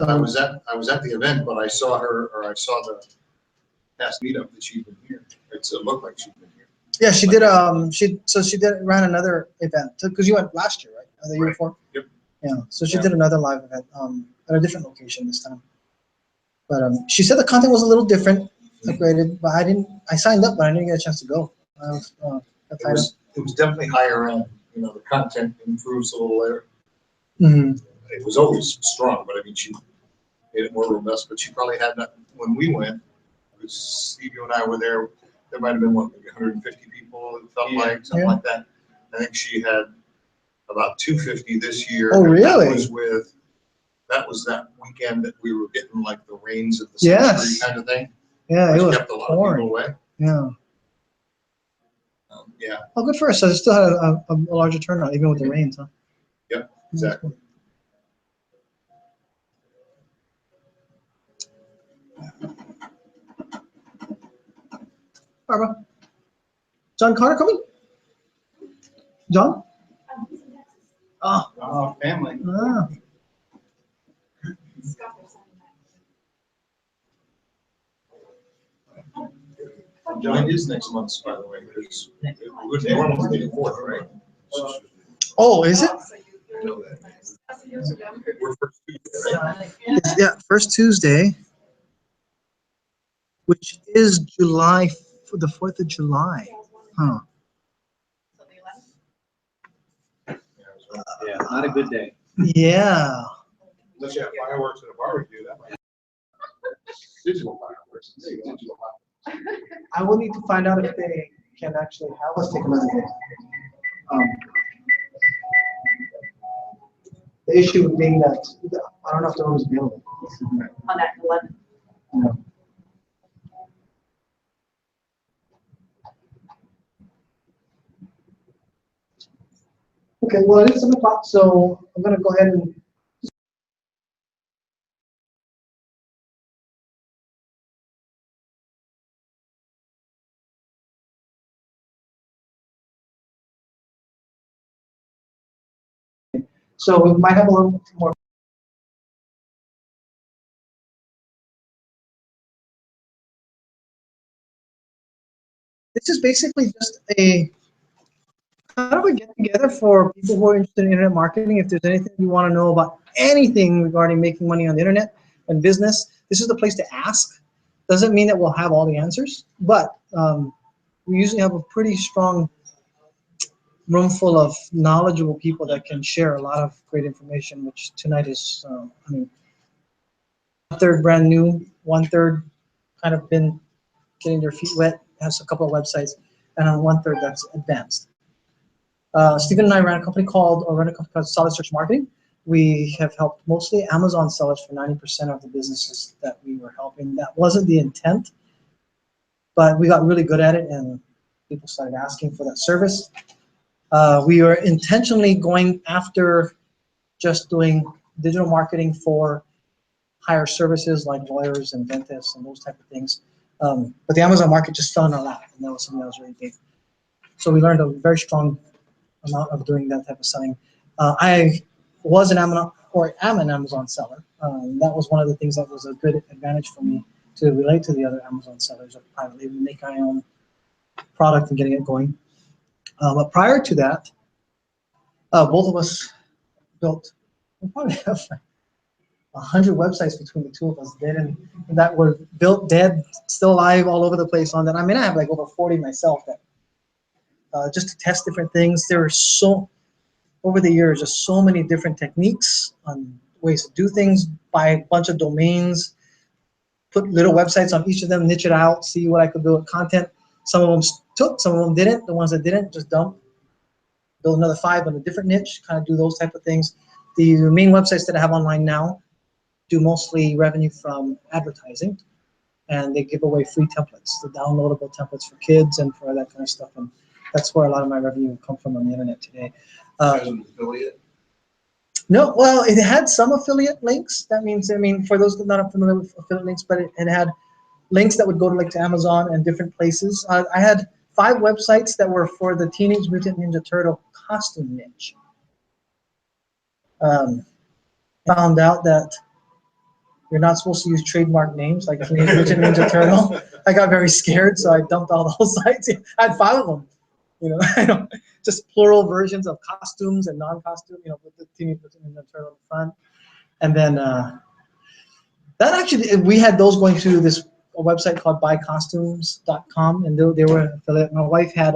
So I was at the event, but I saw her, or I saw the past meetup that she'd been here. It looked like she'd been here. yeah, she did. She ran another event because you went last year, right? Or the year before. Yep. Yeah. So she did another live event at a different location this time. But she said the content was a little different, upgraded. But I signed up, but I didn't get a chance to go. I was It was definitely higher end. You know, the content improves a little there. Mm-hmm. It was always strong, but I mean, she made it more robust. But she probably had that when we went. Because Steve, you and I were there. There might have been what, maybe 150 people. It felt like something like that. I think she had about 250 this year. Oh, really? That was that weekend that we were getting like the rains of the Yes. century kind of thing. Yeah, it was kept a lot of people away. Yeah. Yeah. Oh, good for us. So it still had a larger turnout, even with the rains, huh? Yep, exactly. Barbara. John Carter coming? John? Oh, family. Ah. John is next month, by the way. It would normally be the 4th, right? Oh, is it? I know that. We're first Tuesday, right? Yeah, first Tuesday, which is July, the 4th of July. Huh. Yeah, not a good day. Yeah. Unless you have fireworks and a barbecue, that might. Digital fireworks. Digital fireworks. I will need to find out if they can actually have us take another day. The issue being that I don't know if the room is available. On that 11th. No. Okay, well, it's 7 o'clock, so I'm going to go ahead and so we might have a little more. This is basically just a kind of a get together for people who are interested in internet marketing. If there's anything you want to know about anything regarding making money on the internet and business, this is the place to ask. Doesn't mean that we'll have all the answers, but we usually have a pretty strong room full of knowledgeable people that can share a lot of great information, which tonight is, I mean, 1/3 brand new, 1/3 kind of been getting their feet wet, has a couple of websites, and on 1/3 that's advanced. Stephen and I run a company called Solid Search Marketing. We have helped mostly Amazon sellers for 90% of the businesses that we were helping. That wasn't the intent, but we got really good at it and people started asking for that service. We are intentionally going after just doing digital marketing for higher services like lawyers and dentists and those type of things. But the Amazon market just fell in our lap, and that was something that was really big. So we learned a very strong amount of doing that type of selling. I was an Amazon, or am an Amazon seller. That was one of the things that was a good advantage for me to relate to the other Amazon sellers of privately making my own product and getting it going. But prior to that, both of us built, we probably have 100 websites between the two of us dead and that were built, dead, still alive, all over the place on that. I mean, I have like over 40 myself that just to test different things. There are over the years, just so many different techniques on ways to do things, buy a bunch of domains, put little websites on each of them, niche it out, see what I could build content. Some of them took, some of them didn't. The ones that didn't, just dump. Build another 5 on a different niche, kind of do those type of things. The main websites that I have online now do mostly revenue from advertising, and they give away free templates, the downloadable templates for kids and for that kind of stuff. And that's where a lot of my revenue come from on the internet today. As an affiliate? No, well, it had some affiliate links. That means, I mean, for those that are not familiar with affiliate links, but it had links that would go to like to Amazon and different places. I had 5 websites that were for the Teenage Mutant Ninja Turtle costume niche. Found out that You're not supposed to use trademark names like Teenage Mutant Ninja Turtle. I got very scared, so I dumped all those sites. I had 5 of them, you know, just plural versions of costumes and non-costume, you know, with the Teenage Mutant Ninja Turtle in front. And then that actually, we had those going through this a website called buycostumes.com, and they were an affiliate. My wife had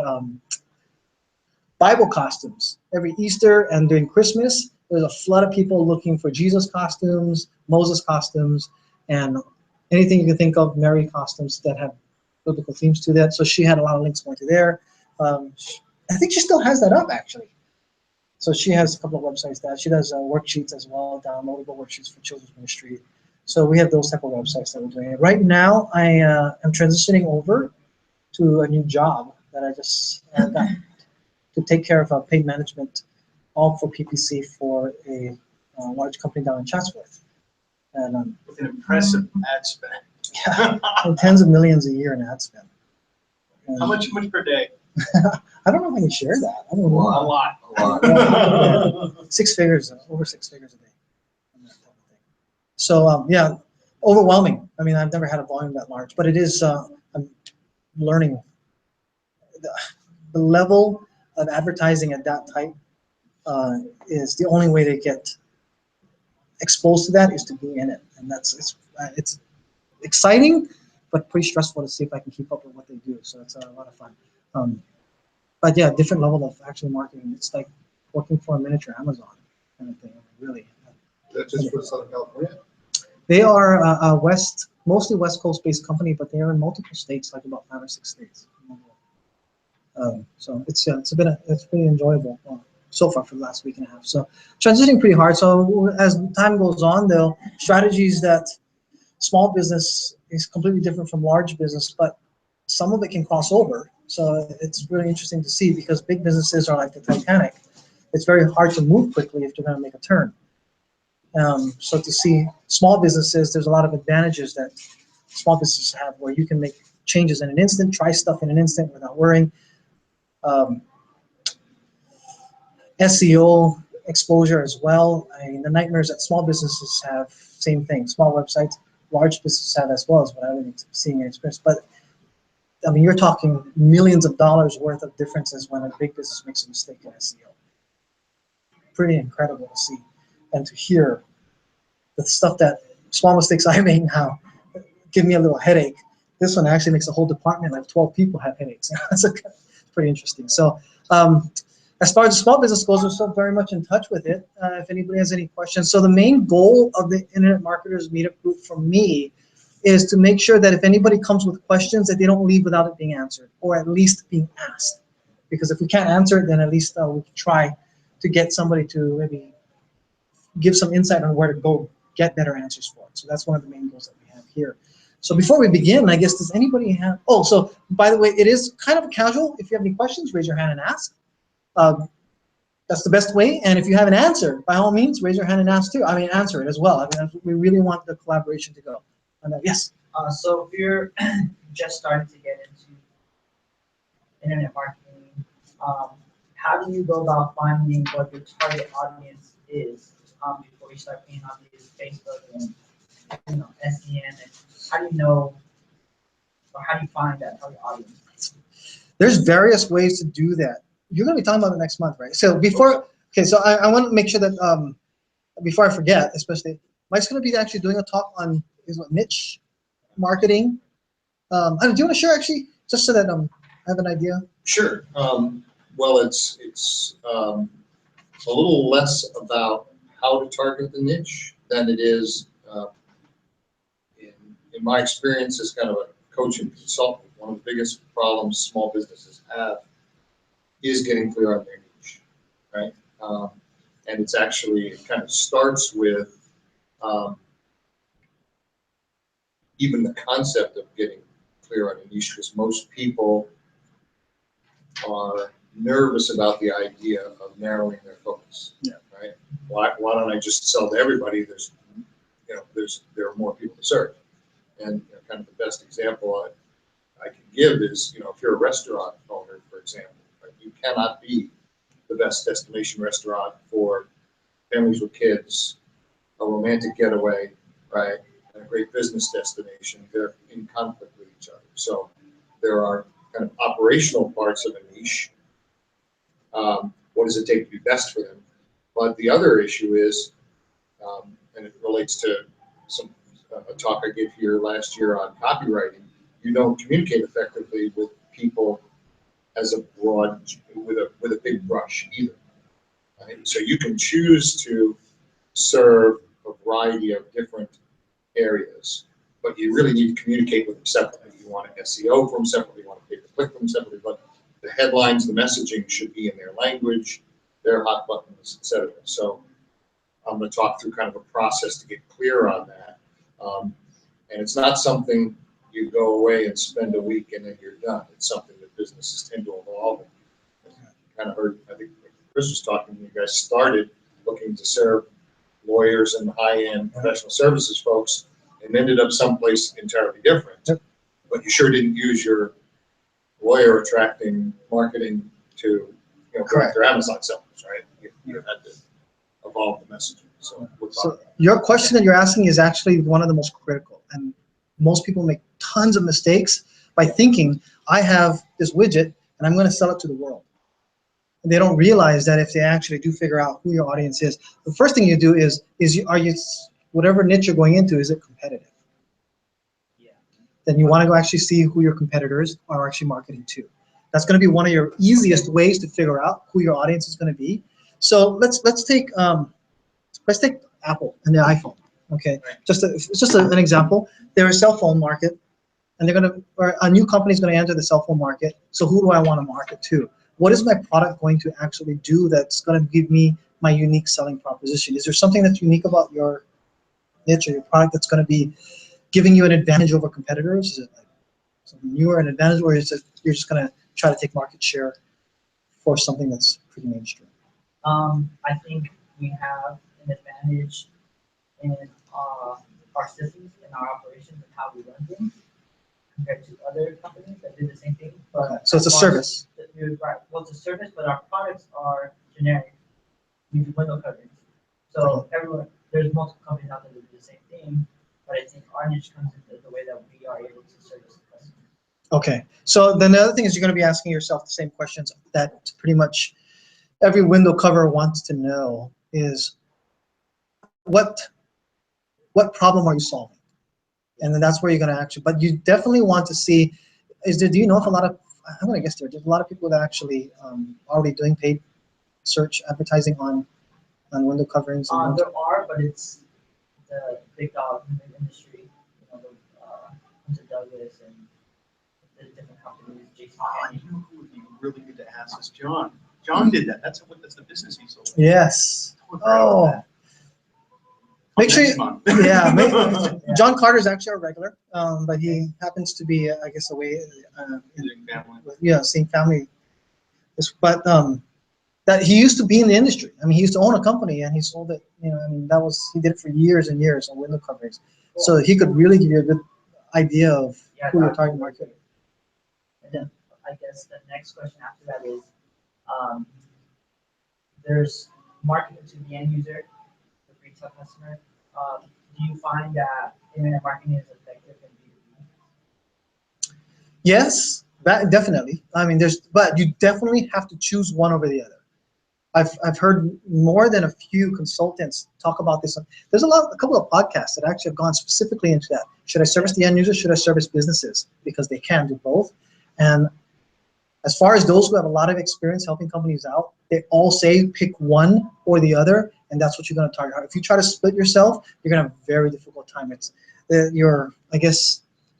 Bible costumes every Easter and during Christmas. There's a flood of people looking for Jesus costumes, Moses costumes, and anything you can think of, Mary costumes that have biblical themes to that. So she had a lot of links going to there. I think she still has that up, actually. So she has a couple of websites that she does worksheets as well, downloadable worksheets for children's ministry. So we have those type of websites that we're doing. Right now, I am transitioning over to a new job that I just got to take care of paid management, all for PPC for a large company down in Chatsworth. And With an impressive ad spend. yeah, tens of millions a year in ad spend. And How much per day? I don't know if I can share that. I don't A know. lot. A lot. Yeah. 6 figures, over 6 figures a day. On that type of thing. So yeah, overwhelming. I mean, I've never had a volume that large, but it is. I'm learning the level of advertising at that type is the only way to get exposed to that is to be in it, and it's exciting, but pretty stressful to see if I can keep up with what they do. So it's a lot of fun. But yeah, different level of actual marketing. It's like working for a miniature Amazon kind of thing. Really. That's just for Southern California? They are a mostly West Coast based company, but they are in multiple states, like about 5 or 6 states. So it's pretty enjoyable so far for the last week and a half. So transitioning pretty hard. So as time goes on, though, strategies that small business is completely different from large business, but some of it can cross over. So it's really interesting to see because big businesses are like the Titanic. It's very hard to move quickly if you're going to make a turn. So to see small businesses, there's a lot of advantages that small businesses have where you can make changes in an instant, try stuff in an instant without worrying. SEO exposure as well. I mean, the nightmares that small businesses have, same thing. Small websites, large businesses have as well as what I've been seeing and experienced. But I mean, you're talking millions of dollars worth of differences when a big business makes a mistake in SEO. Pretty incredible to see and to hear the stuff that small mistakes I make now give me a little headache. This one actually makes a whole department, like 12 people have headaches. That's pretty interesting. So as far as the small business goes, we're still very much in touch with it. If anybody has any questions. So the main goal of the Internet Marketers Meetup group for me is to make sure that if anybody comes with questions that they don't leave without it being answered, or at least being asked. Because if we can't answer it, then at least we can try to get somebody to maybe give some insight on where to go get better answers for it. So that's one of the main goals that we have here. So before we begin, I guess, does anybody have, oh, so by the way, it is kind of casual. If you have any questions, raise your hand and ask. That's the best way. And if you have an answer, by all means, raise your hand and ask too. I mean, answer it as well. I mean, we really want the collaboration to go. And yes? So if you're just starting to get into internet marketing, how do you go about finding what your target audience is before you start paying on these Facebook and SEM? And how do you know, or how do you find that target audience? There's various ways to do that. You're going to be talking about it next month, right? So before, okay, so I want to make sure that before I forget, especially, Mike's going to be actually doing a talk on niche marketing. Do you want to share actually, just so that I have an idea? Sure. Well, it's a little less about how to target the niche than it is, in my experience as kind of a coach and consultant, one of the biggest problems small businesses have is getting clear on their niche, right? And it's actually, it kind of starts with even the concept of getting clear on a niche, because most people are nervous about the idea of narrowing their focus. Yeah. Right? Why don't I just sell to everybody? There are more people to serve. And kind of the best example I can give is, if you're a restaurant owner, for example, right, you cannot be the best destination restaurant for families with kids, a romantic getaway, right? and a great business destination, they're in conflict with each other. So there are kind of operational parts of a niche. What does it take to be best for them? But the other issue is, and it relates to some a talk I gave here last year on copywriting. You don't communicate effectively with people as a broad, with a big brush either. Right? So you can choose to serve a variety of different areas, but you really need to communicate with them separately. You want to SEO for them separately, you want to pay-per-click for them separately, but the headlines, the messaging should be in their language, their hot buttons, etc. So I'm going to talk through kind of a process to get clear on that. And it's not something you go away and spend a week and then you're done. It's something that businesses tend to evolve. And kind of heard, I think Chris was talking, you guys started looking to serve lawyers and high-end professional services folks and ended up someplace entirely different. But you sure didn't use your lawyer attracting marketing to correct their Amazon sellers, right? You had to evolve the messaging. So we'll talk about that. Your question that you're asking is actually one of the most critical, and most people make tons of mistakes by thinking, I have this widget and I'm going to sell it to the world. And they don't realize that if they actually do figure out who your audience is, the first thing you do is are you, whatever niche you're going into, is it competitive? Yeah. Then you want to go actually see who your competitors are actually marketing to. That's going to be one of your easiest ways to figure out who your audience is going to be. So let's take Apple and the iPhone. Okay, it's just an example. They're a cell phone market, and a new company is going to enter the cell phone market. So who do I want to market to? What is my product going to actually do that's going to give me my unique selling proposition? Is there something that's unique about your niche or your product that's going to be giving you an advantage over competitors? Is it like something new or an advantage, or is it you're just going to try to take market share for something that's pretty mainstream? I think we have an advantage in our systems and our operations and how we run things compared to other companies that do the same thing. But So it's a service. Right. Well, it's a service, but our products are generic. We do window coverings. So there's multiple companies out there that do the same thing, but I think our niche comes into the way that we are able to service the customer. Okay. So then the other thing is you're going to be asking yourself the same questions that pretty much every window cover wants to know is what problem are you solving? And then that's where you're going to actually, but you definitely want to see, do you know if I'm going to guess there's a lot of people that actually already doing paid search advertising on window coverings? And There are, but it's the big dogs in the industry, Hunter Douglas and the different companies, Jason Kennedy. You know who would be really good to ask is John. John did that. That's the business he sold. Yes. Oh. Make sure, John Carter's actually a regular, but he happens to be, I guess, away. Seeing family. But that he used to be in the industry. I mean, he used to own a company and he sold it. He did it for years and years on window coverings. So he could really give you a good idea of who your target market is. And then I guess the next question after that is, there's marketing to the end user, the retail customer. Do you find that internet marketing is effective in B2B? Yes, definitely. I mean, but you definitely have to choose one over the other. I've heard more than a few consultants talk about this. There's a couple of podcasts that actually have gone specifically into that. Should I service the end user? Should I service businesses? Because they can do both. And as far as those who have a lot of experience helping companies out, they all say pick one or the other, and that's what you're going to target. If you try to split yourself, you're going to have a very difficult time. It's your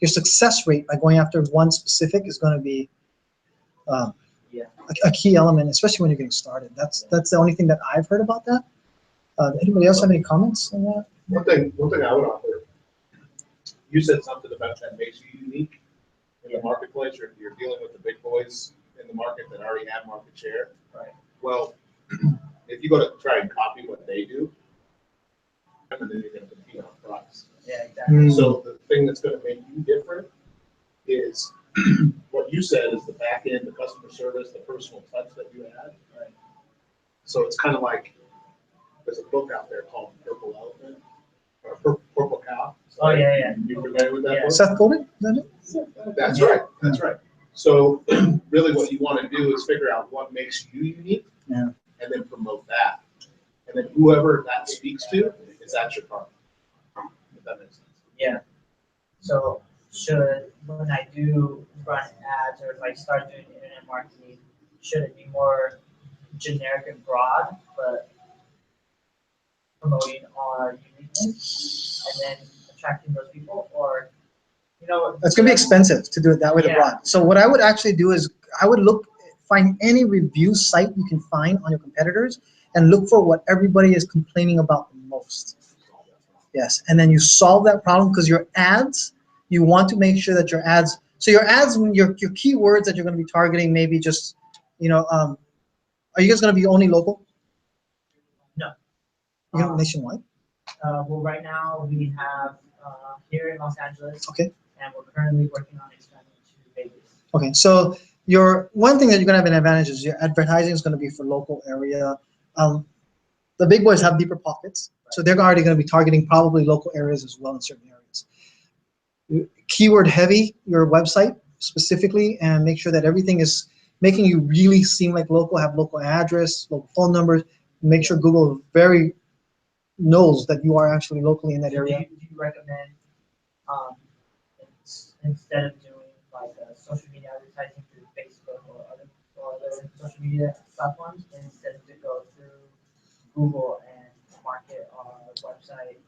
success rate by going after one specific is going to be a key element, especially when you're getting started. That's the only thing that I've heard about that. Anybody else have any comments on that? One thing I would offer, you said something about that makes you unique in the marketplace, or you're dealing with the big boys in the market that already have market share. Right. Well, if you go to try and copy what they do, and then you're going to compete on price. Yeah, exactly. So the thing that's going to make you different is what you said is the back end, the customer service, the personal touch that you add. Right. So it's kind of like there's a book out there called Purple Elephant or Purple Cow. Oh, yeah. You familiar with that Yeah. book? Seth Godin, is that it? That's right, that's right. So really what you want to do is figure out what makes you unique. Yeah. And then promote that. And then whoever that speaks to is at your target. If that makes sense. Yeah. So when I do run ads or if I start doing internet marketing, should it be more generic and broad, but promoting our uniqueness and then attracting those people, or It's gonna be expensive to do it that way, the Yeah. broad. So what I would actually do is I would find any review site you can find on your competitors and look for what everybody is complaining about the most. Yes, and then you solve that problem because your ads, you want to make sure that your ads, your keywords that you're gonna be targeting, maybe just, are you guys gonna be only local? No. You're nationwide? Well, right now we have here in Los Angeles. Okay. And we're currently working on expanding to Vegas. Okay, so one thing that you're gonna have an advantage is your advertising is gonna be for local area. The big boys have deeper pockets, so they're already gonna be targeting probably local areas as well in certain areas. Keyword heavy your website specifically, and make sure that everything is making you really seem like local, have local address, local phone numbers. Make sure Google knows that you are actually locally in that area. Do you recommend instead of doing like social media advertising through Facebook or other social media platforms, instead to go through Google and market our website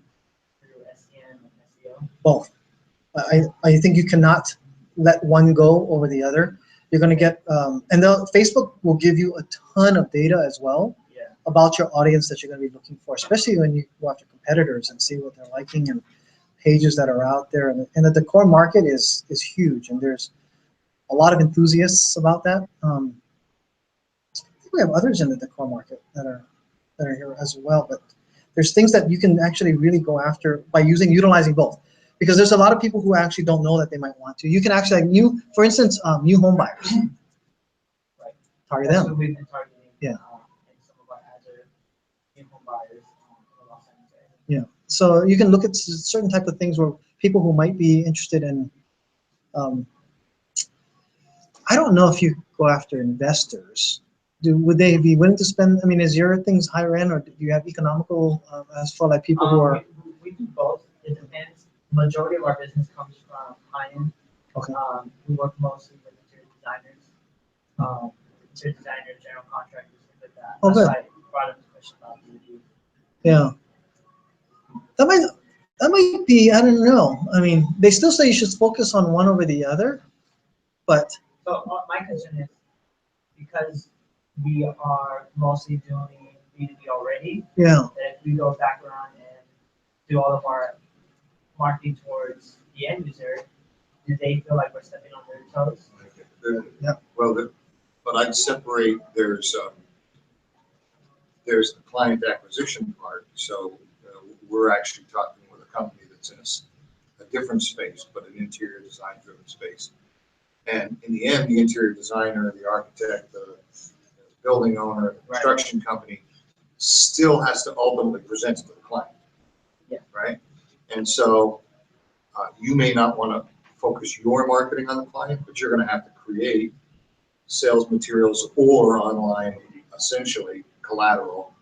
through SEM and SEO? Both. I think you cannot let one go over the other. You're going to get, and Facebook will give you a ton of data as well about your audience that you're going to be looking for, especially when you go after competitors and see what they're liking and pages that are out there. And the decor market is huge, and there's a lot of enthusiasts about that. I think we have others in the decor market that are here as well, but there's things that you can actually really go after by utilizing both. Because there's a lot of people who actually don't know that they might want to. You can actually, for instance, new home buyers. Right. Target That's them. what we've been targeting. Yeah. And some of our ads are new home buyers in the Los Angeles area. Yeah. So you can look at certain type of things where people who might be interested in. I don't know if you go after investors. Would they be willing to spend? I mean, is your things higher end, or do you have economical as for like people who are? We do both. It depends. Majority of our business comes from high end. Okay. We work mostly with interior designers, general contractors, things like that. Oh, That's good. why I brought up the question about B2B. Yeah. That might be. I don't know. I mean, they still say you should focus on one over the other, but. So my concern is because we are mostly doing B2B already. Yeah. That if we go back around and do all of our marketing towards the end user, do they feel like we're stepping on their toes? Yeah. Well, but I'd separate, there's the client acquisition part. So we're actually talking with a company that's in a different space, but an interior design driven space. And in the end, the interior designer, the architect, the building owner, the construction company still has to ultimately present it to the client. Yeah. Right? And so you may not want to focus your marketing on the client, but you're going to have to create sales materials or online, essentially, collateral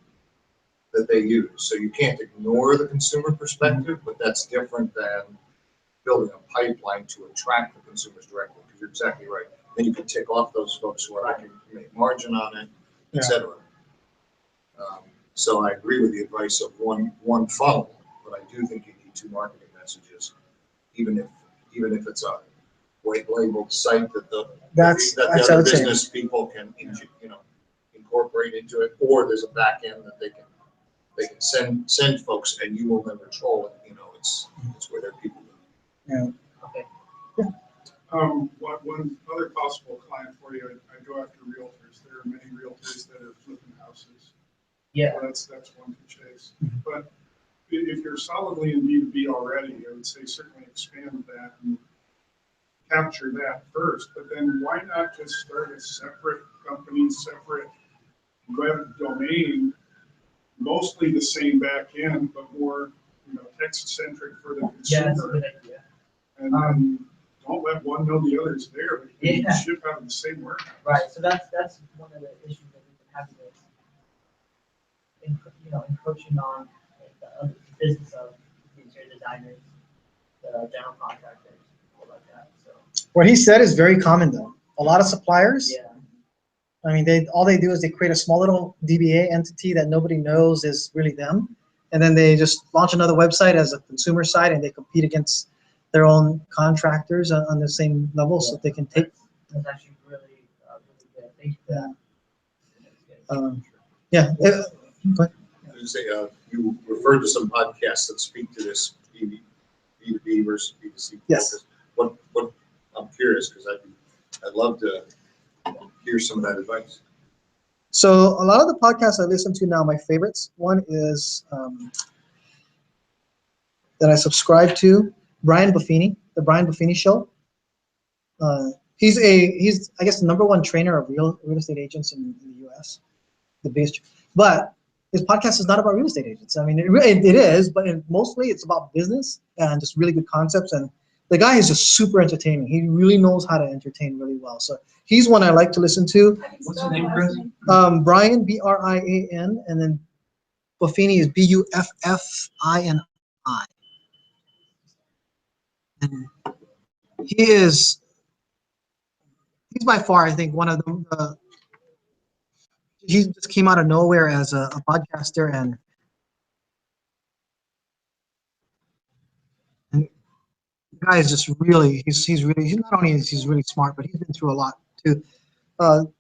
that they use. So you can't ignore the consumer perspective, but that's different than building a pipeline to attract the consumers directly, because you're exactly right. Then you can tick off those folks who are looking to make margin on it, et cetera. So I agree with the advice of one funnel, but I do think you need two marketing messages, even if it's a white labeled site that the other business people can incorporate into it, or there's a back end that they can send folks, and you will then control it. It's where their people go. Yeah. Okay. One other possible client for you, I go after realtors. There are many realtors that are flipping houses. Yeah. So that's one to chase. But if you're solidly in B2B already, I would say certainly expand that and capture that first. But then why not just start a separate company, separate web domain, mostly the same back end, but more text-centric for the Yeah, that's a consumer. good idea. And then don't let one know the other's there. Because you Yeah. ship out of the same warehouse. Right, so that's one of the issues that we've been having with, encroaching on like, the other business of the interior designers, the general contractors, people like that, so, What he said is very common though. A lot of suppliers, yeah. I mean, all they do is they create a small little DBA entity that nobody knows is really them. And then they just launch another website as a consumer site and they compete against their own contractors on the same level so they can take. That's actually really, really good, thank you for that. Yeah. Go ahead. You say, you referred to some podcasts that speak to this B2B versus B2C. Yes. What, I'm curious, because I'd love to hear some of that advice. So a lot of the podcasts I listen to now, my favorites, one is that I subscribe to, Brian Buffini, the Brian Buffini Show. He's I guess the #1 trainer of real estate agents in the U.S. The biggest, but his podcast is not about real estate agents. I mean, it is, but mostly it's about business and just really good concepts. And the guy is just super entertaining. He really knows how to entertain really well. So he's one I like to listen to. What's his name, Chris? Brian, Brian, and then Buffini is Buffini. And he's by far, I think, one of them. He just came out of nowhere as a podcaster, and the guy is just really, he's not only is he's really smart, but he's been through a lot too. The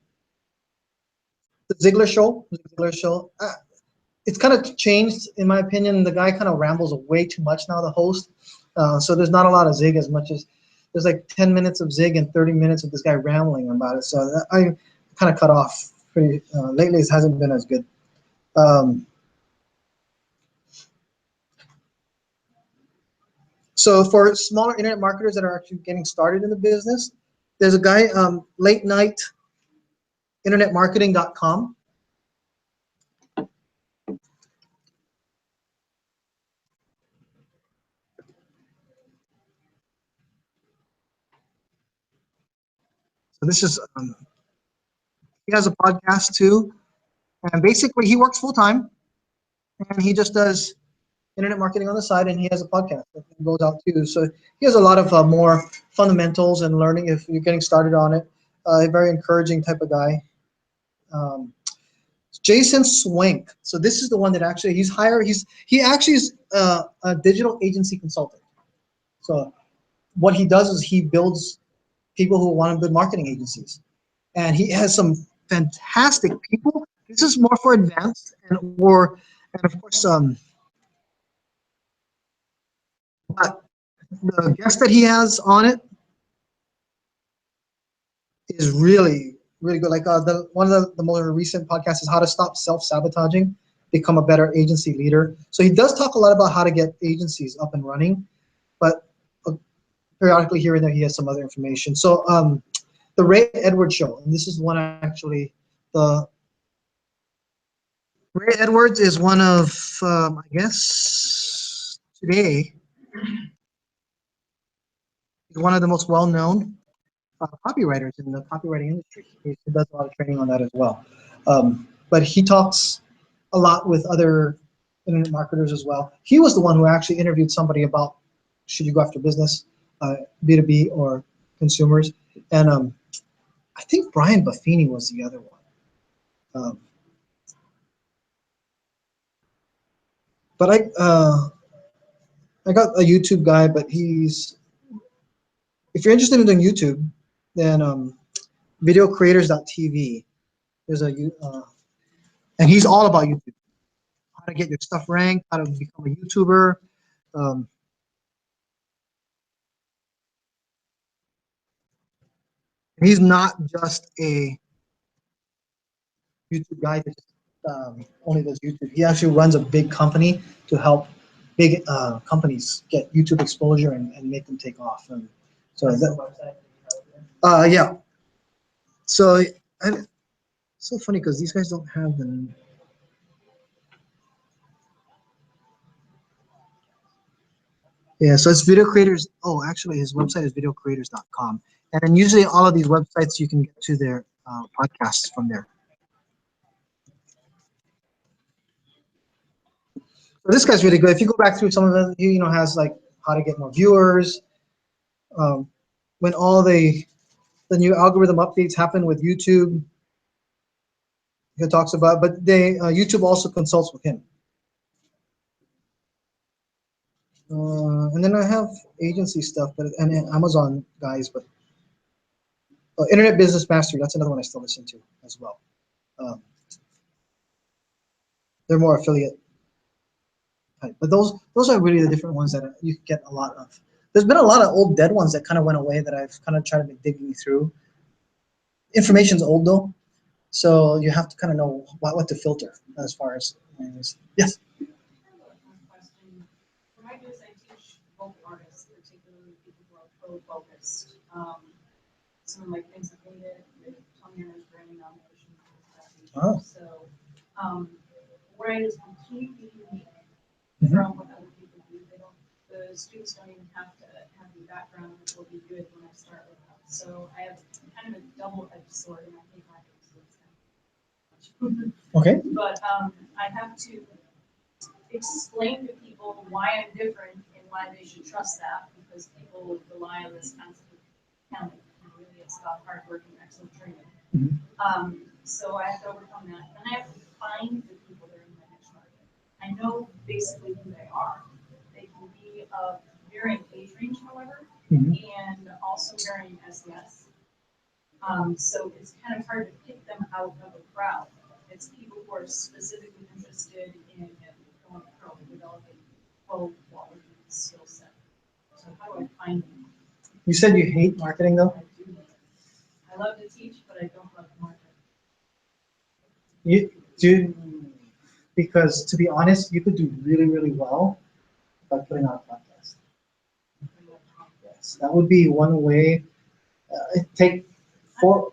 Ziegler Show, it's kind of changed in my opinion. The guy kind of rambles way too much now, the host. So there's not a lot of Zig as much as there's like 10 minutes of Zig and 30 minutes of this guy rambling about it. So I kind of cut off pretty, lately it hasn't been as good. So for smaller internet marketers that are actually getting started in the business, there's a guy, late night internetmarketing.com. So this is, he has a podcast too. And basically he works full time and he just does internet marketing on the side and he has a podcast that goes out too. So he has a lot of more fundamentals and learning if you're getting started on it. A very encouraging type of guy. Jason Swank. So this is the one that actually he actually is a digital agency consultant. So what he does is he builds people who want to build marketing agencies, and he has some fantastic people. This is more for advanced and of course but the guest that he has on it is really good. Like one of the more recent podcasts is how to stop self-sabotaging, become a better agency leader. So he does talk a lot about how to get agencies up and running, but periodically here and there he has some other information. So the Ray Edwards Show, and this is one actually, Ray Edwards is one of, I guess today, he's one of the most well-known copywriters in the copywriting industry. He does a lot of training on that as well. But he talks a lot with other internet marketers as well. He was the one who actually interviewed somebody about should you go after business, B2B or consumers. And I think Brian Buffini was the other one. But I got a YouTube guy, but if you're interested in doing YouTube, then videocreators.tv. There's and he's all about YouTube. How to get your stuff ranked, how to become a YouTuber. He's not just a YouTube guy that only does YouTube. He actually runs a big company to help big companies get YouTube exposure and make them take off. And so That's the that, website that you have there. yeah. So it's so funny because these guys don't have the. Yeah, so it's video creators. Oh, actually, his website is videocreators.com. And then usually all of these websites, you can get to their podcasts from there. So this guy's really good. If you go back through some of them, he, has like how to get more viewers. When all the new algorithm updates happen with YouTube, he talks about, but YouTube also consults with him. And then I have agency stuff, and Amazon guys, but Internet Business Mastery, that's another one I still listen to as well. They're more affiliate type, but those are really the different ones that you get a lot of. There's been a lot of old dead ones that kind of went away that I've kind of tried to be digging through. Information's old though, so you have to kind of know what to filter as far as yes. Question. What I do is I teach local artists, particularly people who are pro-focused. Some of my things have made it with Tony Anna's branding nomination. Oh. So, what I do is completely unique Mhm. from what other people do. The students don't even have to have the background that will be good when I start with them. So I have kind of a double-edged sword, and I think my Okay. but I have to explain to people why I'm different and why they should trust that, because people rely on this concept of talent, and really it's about hard work and excellent training. Mhm. So I have to overcome that, and I have to find the people that are in my niche market. I know basically who they are. They can be of varying age range, however, Mhm. and also varying SES. So it's kind of hard to pick them out of a crowd. It's people who are specifically interested in going pro, developing pro quality skill set. So how do I find them? You said you hate marketing though. I do. I love to teach, but I don't love to market. You do, because to be honest, you could do really, really well by putting out a podcast. Yes, that would be one way. Take four.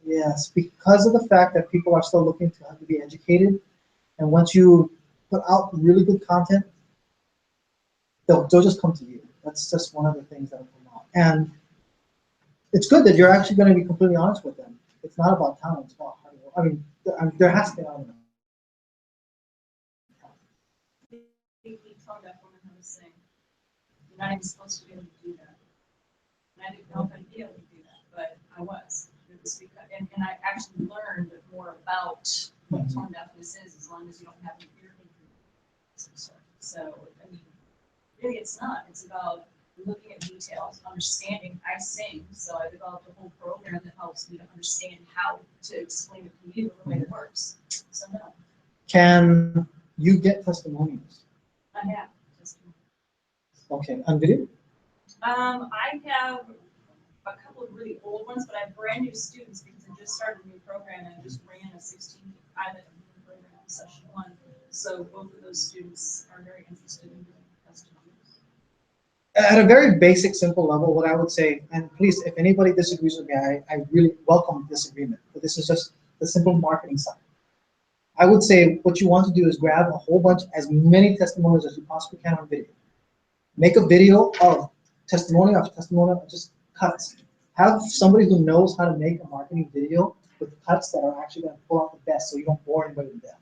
Yes, because of the fact that people are still looking to have to be educated, and once you put out really good content, they'll just come to you. That's just one of the things that will come out. And it's good that you're actually going to be completely honest with them. It's not about talent, it's about hard work. I mean, there has to be an element. We tell that woman how to sing. You're not even supposed to be able to do that. And I didn't know if I'd be able to do that, but I was. It was because, and I actually learned more about what tone deafness is, as long as you don't have an ear injury. So, I mean, really it's not. It's about looking at details, understanding. I sing, so I developed a whole program that helps me to understand how to explain it to you the way it works. So no. Can you get testimonials? I have. Okay, on video? I have a couple of really old ones, but I have brand new students because I just started a new program and I just ran a 16 pilot program in session 1. So both of those students are very interested in doing testimonials. At a very basic, simple level, what I would say, and please, if anybody disagrees with me, I really welcome disagreement, but this is just the simple marketing side. I would say what you want to do is grab a whole bunch, as many testimonials as you possibly can on video. Make a video of testimonial after testimonial, just cuts. Have somebody who knows how to make a marketing video with cuts that are actually going to pull out the best so you don't bore anybody to death.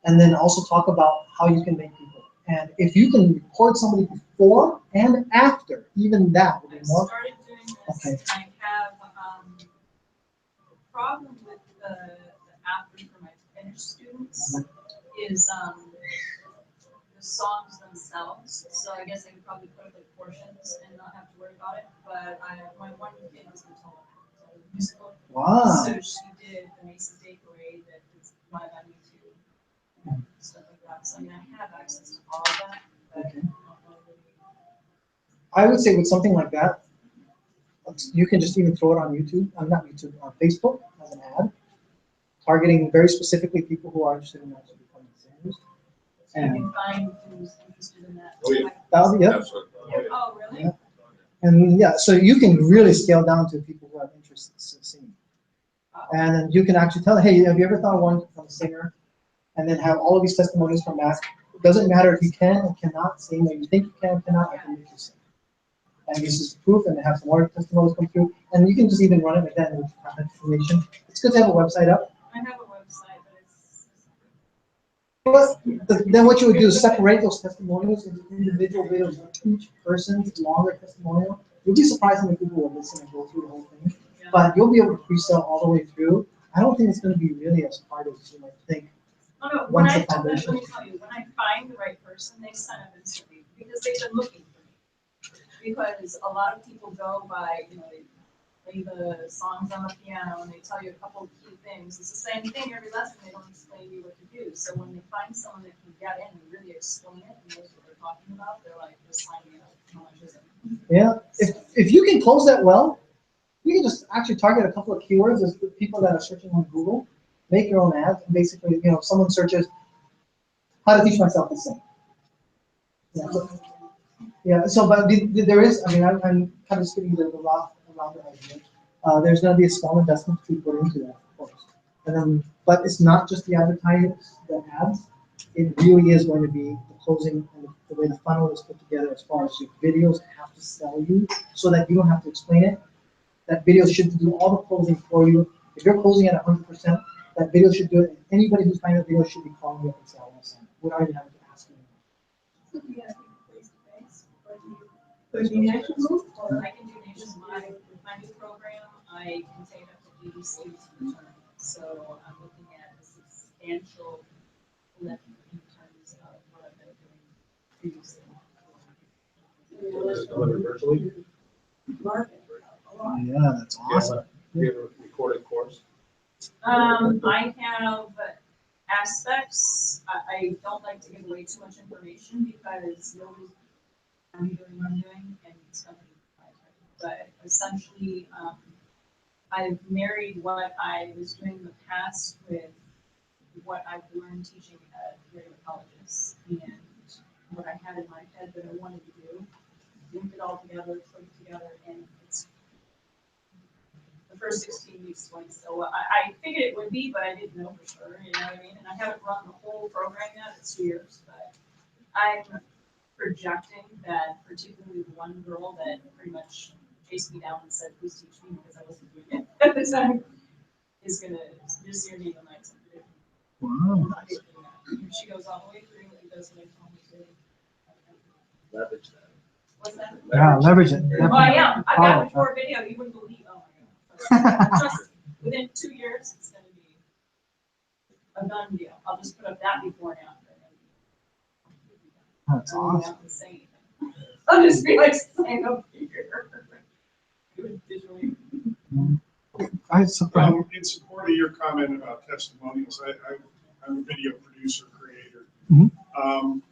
And then also talk about how you can make people. And if you can record somebody before and after, even that would be I more. started doing this, Okay. and I have a problem with the after for my finished students is the songs themselves. So I guess I could probably put up like portions and not have to worry about it. But my one kid was Matilda, musical. Wow. So she did the Macy's Day Parade that is live on YouTube and stuff like that. So I mean, I have access to all of that. But Okay. I don't know really. I would say with something like that, you can just even throw it on YouTube, not YouTube, on Facebook as an ad, targeting very specifically people who are interested in actually becoming singers. So you And can find who's interested in that. Oh, yeah. that would be it. Absolutely. Oh, really? Yeah. And yeah, so you can really scale down to people who have interest in singing. And then you can actually tell them, hey, have you ever thought of wanting to become a singer? And then have all of these testimonies from that. It doesn't matter if you can or cannot sing, or you think you can or cannot, I can make you sing. And this is proof, and they have some more testimonials come through, and you can just even run it like that and have that information. It's good to have a website up. I have a website, but it's. But then what you would do is separate those testimonials into individual videos of each person's longer testimonial. You'll be surprised how many people will listen and go through the whole thing. Yeah. But you'll be able to pre-sell all the way through. I don't think it's going to be really as hard as you might think. Oh, no, when Once I, the let foundation. me tell you, when I find the right person, they sign up instantly, because they've been looking for me. Because a lot of people go by, they play the songs on the piano, and they tell you a couple of key things. It's the same thing every lesson, they don't explain to you what to do. So when they find someone that can get in and really explain it, and knows what they're talking about, they're like, just sign me up, how much is it? Yeah, if you can close that well, you can just actually target a couple of keywords as the people that are searching on Google. Make your own ads, and basically, if someone searches, how to teach myself to sing. Yeah, so but there is, I'm kind of just giving you the round idea. There's going to be a small investment to put into that, of course. And then, but it's not just the advertising, the ads. It really is going to be the closing and the way the funnel is put together as far as your videos have to sell you, so that you don't have to explain it. That video should do all the closing for you. If you're closing at 100%, that video should do it. Anybody who's buying that video should be calling you up and saying, I want to sign up, without even having to ask you. So do you have to face to face, or do you national, or I can do nationwide. With my new program, I can take up to 80 states in return. So I'm looking at a substantial lift in terms of what I've been doing previously. Delivered virtually? Yeah, that's awesome. You have a recorded course? I have aspects. I don't like to give away too much information, because nobody's doing what I'm doing, and it's going to be proprietary. But essentially, I've married what I was doing in the past with what I've learned teaching at regular colleges, and what I had in my head that I wanted to do. Linked it all together, put it together, and it's the first 16 weeks went so well. I figured it would be, but I didn't know for sure, you know what I mean? And I haven't run the whole program yet, it's 2 years, but I'm projecting that, particularly the one girl that pretty much chased me down and said, please teach me, because I wasn't doing it at the time, is gonna, this year, Neva Nights, I'm predicting. Wow. If she goes all the way through and does what I told her to. Leverage that. What's that? Yeah, leverage it. Well, I am. I've got Oh, before video, you wouldn't believe, oh my God. Trust me, within 2 years, it's gonna be a done deal. I'll just put up that before and after. That's I won't awesome. have to say anything. I'll just be like, stand up here. Do it visually. In support of your comment about testimonials, I'm a video producer, creator. Mhm.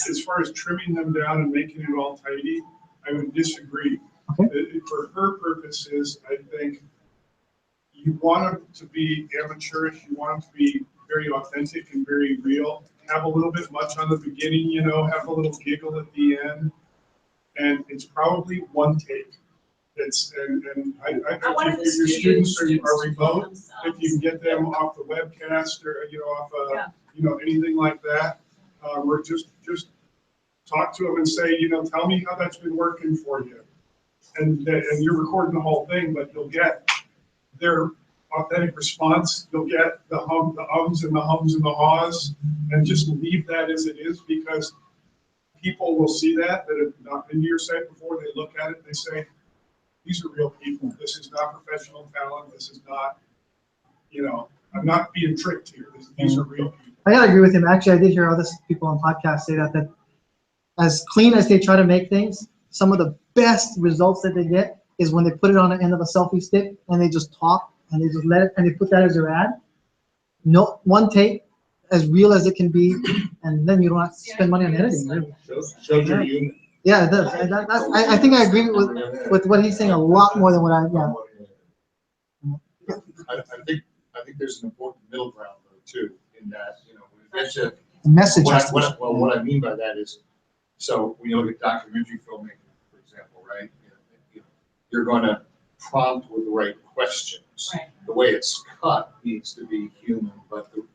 As far as trimming them down and making it all tidy, I would disagree. Okay. For her purposes, I think you want them to be amateurish, you want them to be very authentic and very real. Have a little bit much on the beginning, have a little giggle at the end. And it's probably one take. And if your students are remote, if you can get them off the webcast or, off anything like that, or just talk to them and say, tell me how that's been working for you. And you're recording the whole thing, but you'll get their authentic response. You'll get the ums and the hums and the haws, and just leave that as it is, because people will see that have not been to your site before. They look at it and they say, these are real people. This is not professional talent. This is not, I'm not being tricked here. These are real people. I gotta agree with him. Actually, I did hear other people on podcasts say that as clean as they try to make things, some of the best results that they get is when they put it on the end of a selfie stick and they just talk and they just let it, and they put that as their ad. No, one take, as real as it can be, and then you don't have to spend money on editing. Really. Shows your human. Yeah, it does. I think I agree with what he's saying a lot more than what I think there's an important middle ground though too, in that, it's a, the message. what I mean by that is, so when you look at documentary filmmaking, for example, right? You're going to prompt with the right questions. Right. The way it's cut needs to be human, but the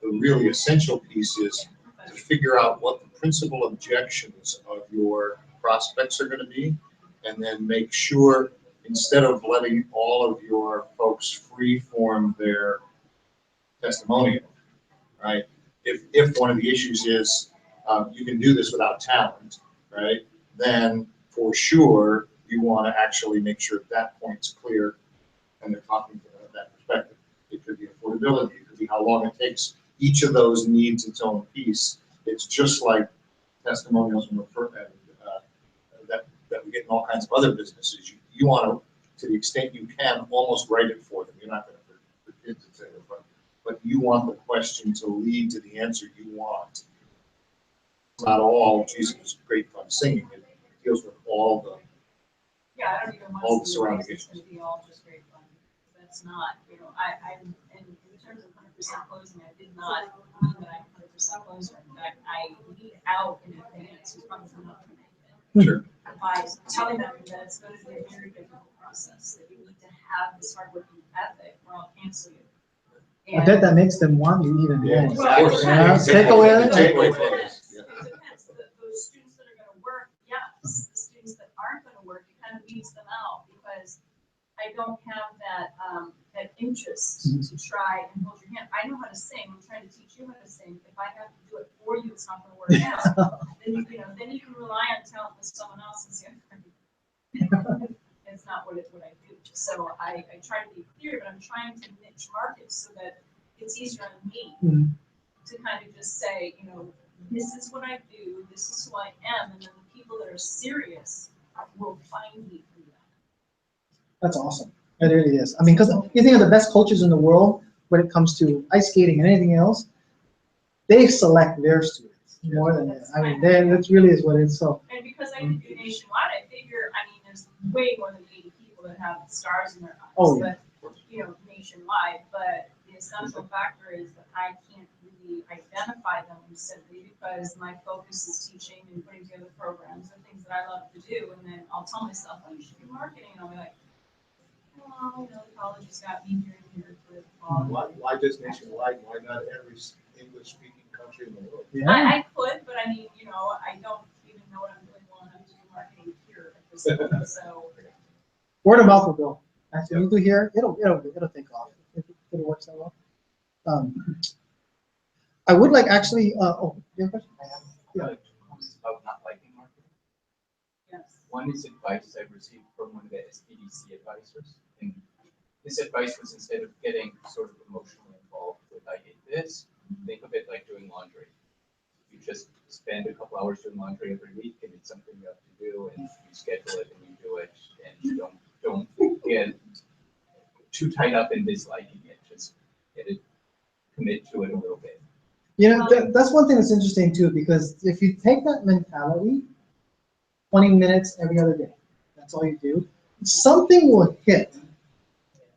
really essential piece is to figure out what the principal objections of your prospects are gonna be, and then make sure, instead of letting all of your folks free form their testimonial, right? If one of the issues is, you can do this without talent, right? Then for sure, you wanna actually make sure that point's clear and they're talking from that perspective. It could be affordability, it could be how long it takes. Each of those needs its own piece. It's just like testimonials and that we get in all kinds of other businesses. You want to the extent you can, almost write it for them. You're not going to for kids to say it, but you want the question to lead to the answer you want. It's not all, geez, it was great fun singing. It deals with all the Yeah, I don't even all want the to surrounding say it's issues. gonna be all just great fun. That's not, I'm, in terms of 100% closing, I did not mean that I'm 100% closer. In fact, I lead out in advance who's probably not gonna make it. Sure. By telling them that it's going to be a very difficult process, that you need to have this hardworking ethic or I'll cancel you. I bet that makes them want you even Yeah, more. of course. Yeah, Take takeaway. Takeaway from this. Yeah. It depends. Those students that are going to work, yes. The students that aren't going to work, it kind of weeds them out because I don't have that interest to try and hold your hand. I know how to sing. I'm trying to teach you how to sing. If I have to do it for you, it's not going to work out. Then you can rely on talent with someone else and say, it's not what I do. So I try to be clear, but I'm trying to niche markets so that it's easier on me to kind of just say, this is what I do, this is who I am, and then the people that are serious will find me through that. That's awesome. It really is. I mean, because you think of the best coaches in the world when it comes to ice skating and anything else, they select their students more than that. I mean, that really is what it is. So. And because I do nationwide, I figure, there's way more than 80 people that have stars in their eyes. Oh, yeah. But, nationwide. But the essential factor is that I can't really identify them simply because my focus is teaching and putting together programs and things that I love to do. And then I'll tell myself, oh, you should be marketing. And I'll be like, well, the college has got me here and here for the fall. Why just nationwide? Why not every English-speaking country in the world? Yeah. I could, but I don't even know what I'm doing well enough to do marketing here at this point. So Word of mouth will go. Actually, you do here, it'll take off. It'll work so well. I would like actually. Oh, you have a question? I have about not liking marketing. yes. One is advice I received from one of the SPDC advisors, and this advice was instead of getting sort of emotionally involved with I hate this, think of it like doing laundry. You just spend a couple hours doing laundry every week, and it's something you have to do, and you schedule it and you do it, and you don't get too tied up in disliking it. Just commit to it a little bit. That's one thing that's interesting too, because if you take that mentality, 20 minutes every other day, that's all you do, something will hit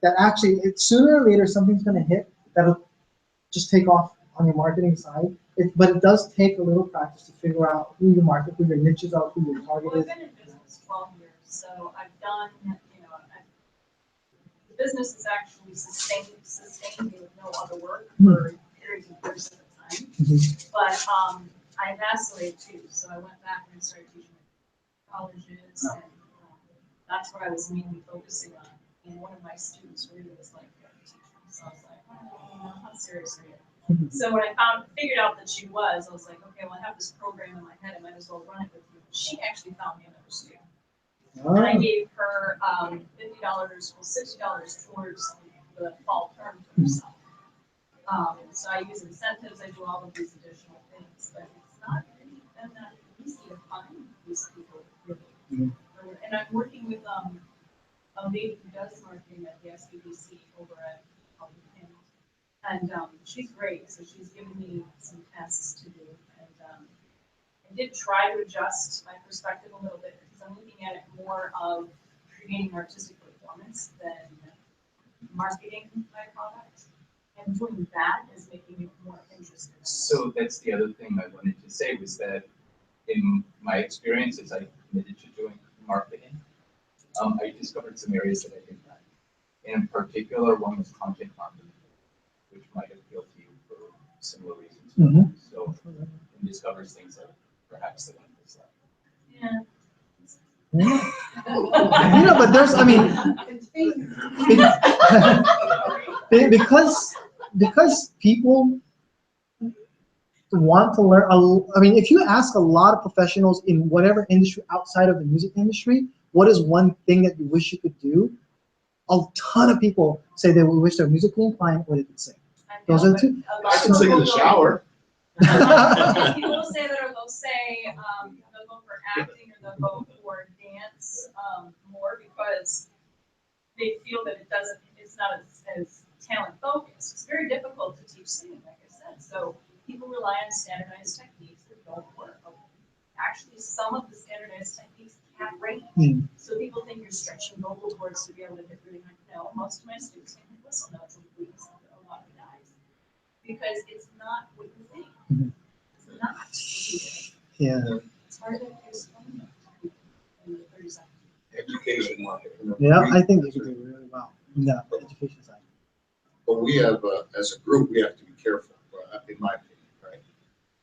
that actually, sooner or later, something's going to hit that'll just take off on your marketing side. But it does take a little practice to figure out who your market, who your niches are, who your target Well, is. I've been in business 12 years, so I've done, the business is actually sustained me with no other work for periods of years at a time. But I vacillated too, so I went back and started teaching at colleges, and that's what I was mainly focusing on. And one of my students really was like teaching, so I was like, oh, how serious are you? So when I figured out that she was, I was like, okay, well, I have this program in my head, I might as well run it with you. She actually found me another student. And I gave her $50, $60 towards the fall term for herself. So I use incentives, I do all of these additional things, but it's not really been that easy to find these people, really. And I'm working with a lady who does marketing at the SCV over at Public and she's great, so she's given me some tasks to do. And I did try to adjust my perspective a little bit because I'm looking at it more of creating artistic performance than marketing my product. And doing that is making it more interesting. So that's the other thing I wanted to say was that in my experience as I committed to doing marketing, I discovered some areas that I didn't like. In particular, one was content marketing, which might appeal to you for similar reasons. So in and discovers things that perhaps they wouldn't have discovered. Yeah. You know, but there's, I mean, because people want to learn. I mean, if you ask a lot of professionals in whatever industry outside of the music industry, what is one thing that you wish you could do? A ton of people say they would wish they're musically inclined or they could sing. Those are the two. I can sing in the shower. People will say that, or they'll say, they'll go for acting or they'll go for dance, more because they feel that it's not as talent focused. It's very difficult to teach singing, like I said. So people rely on standardized techniques that don't work. Actually, some of the standardized techniques can't range. So people think you're stretching vocal cords to be able to hit really high. No, most of my students can hit whistle notes and please, a lot of guys. Because it's not what you think. It's not what you think. Yeah. It's hard to explain that in 30 seconds. Education market. You know, Yeah, I think you could do really well in the education side. But we have, as a group, we have to be careful, in my opinion, right?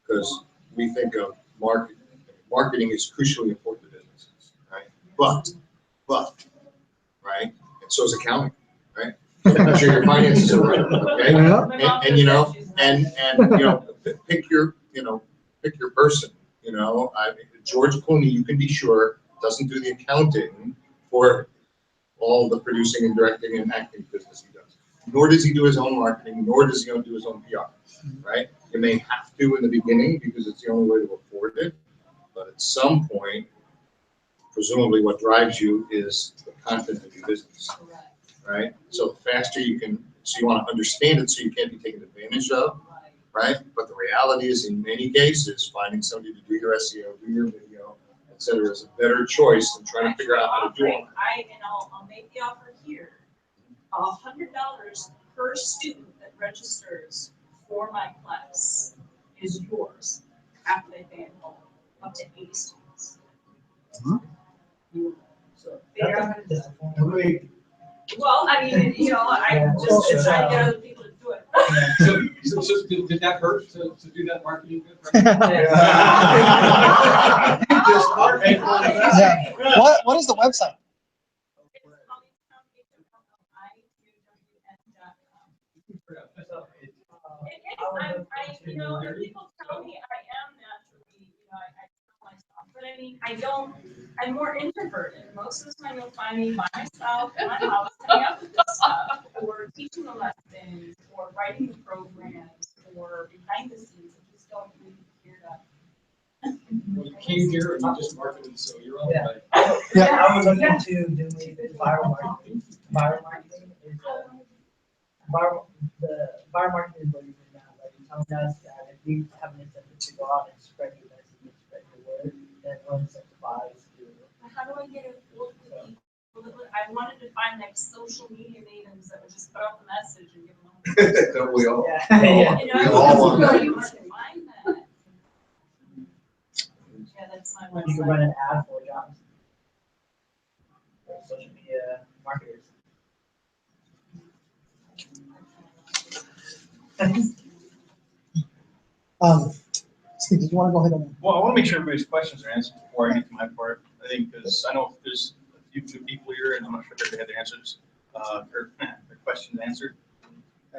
Because we think of marketing. Marketing is crucially important to businesses, right? But, right? And so is accounting, right? So make sure your finances are right, okay? Yeah. And you know, and you know, pick your person. You know, George Clooney, you can be sure, doesn't do the accounting for all the producing and directing and acting business he does. Nor does he do his own marketing, nor does he do his own PR, right? You may have to in the beginning because it's the only way to afford it, but at some point, presumably what drives you is the content of your business, right? So the faster you can, so you want to understand it so you can't be taken advantage of, right? But the reality is in many cases, finding somebody to do your SEO, do your video, et cetera, is a better choice than trying to figure out how to do all that. I'll make the offer here. $100 per student that registers for my class is yours after they pay enroll, up to 80 students. So Figure out how to do it. Wait, Well, I mean, you know, I just try to get other people to do it. So did that hurt to do that marketing? Yeah. What is the website? You know, and people tell me I am naturally, you know, I tell myself, but I mean, I'm more introverted. Most of the time you'll find me by myself in my house, hanging out with the stuff, or teaching the lessons, or writing the programs, or behind the scenes. I just don't really hear that. Well, you came here and not just marketing, so you're on Yeah. like. Yeah. I was looking into doing viral marketing. Viral marketing is viral marketing is what you do now. Like you're telling us that if we have an incentive to go out and spread your message and spread your word, then we'll incentivize you. How do I get it with people? I wanted to find like social media mavens that would just put out the message and give them. Don't we all? Yeah. You We know, all want where that. you want to find that. Yeah, that's my You can website. run an ad for jobs. For social media marketers. Steve, did you want to go ahead and? Well, I want to make sure everybody's questions are answered before I get to my part. I think, because I know there's a few new people here, and I'm not sure if they had their answers, or their questions answered.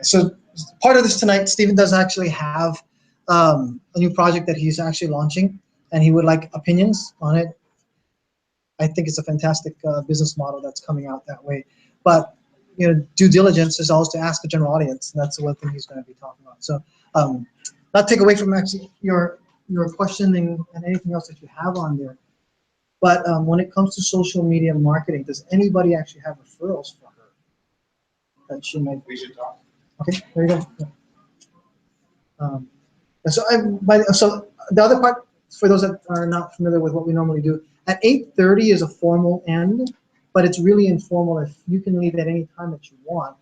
So part of this tonight, Stephen does actually have a new project that he's actually launching, and he would like opinions on it. I think it's a fantastic business model that's coming out that way. But you know, due diligence is always to ask the general audience. And that's the one thing he's going to be talking about. So not take away from actually your question and anything else that you have on there. But when it comes to social media marketing, does anybody actually have referrals for her that she might? we should talk. Okay, there you go. So the other part, for those that are not familiar with what we normally do, at 8:30 is a formal end, but it's really informal. If you can leave at any time that you want,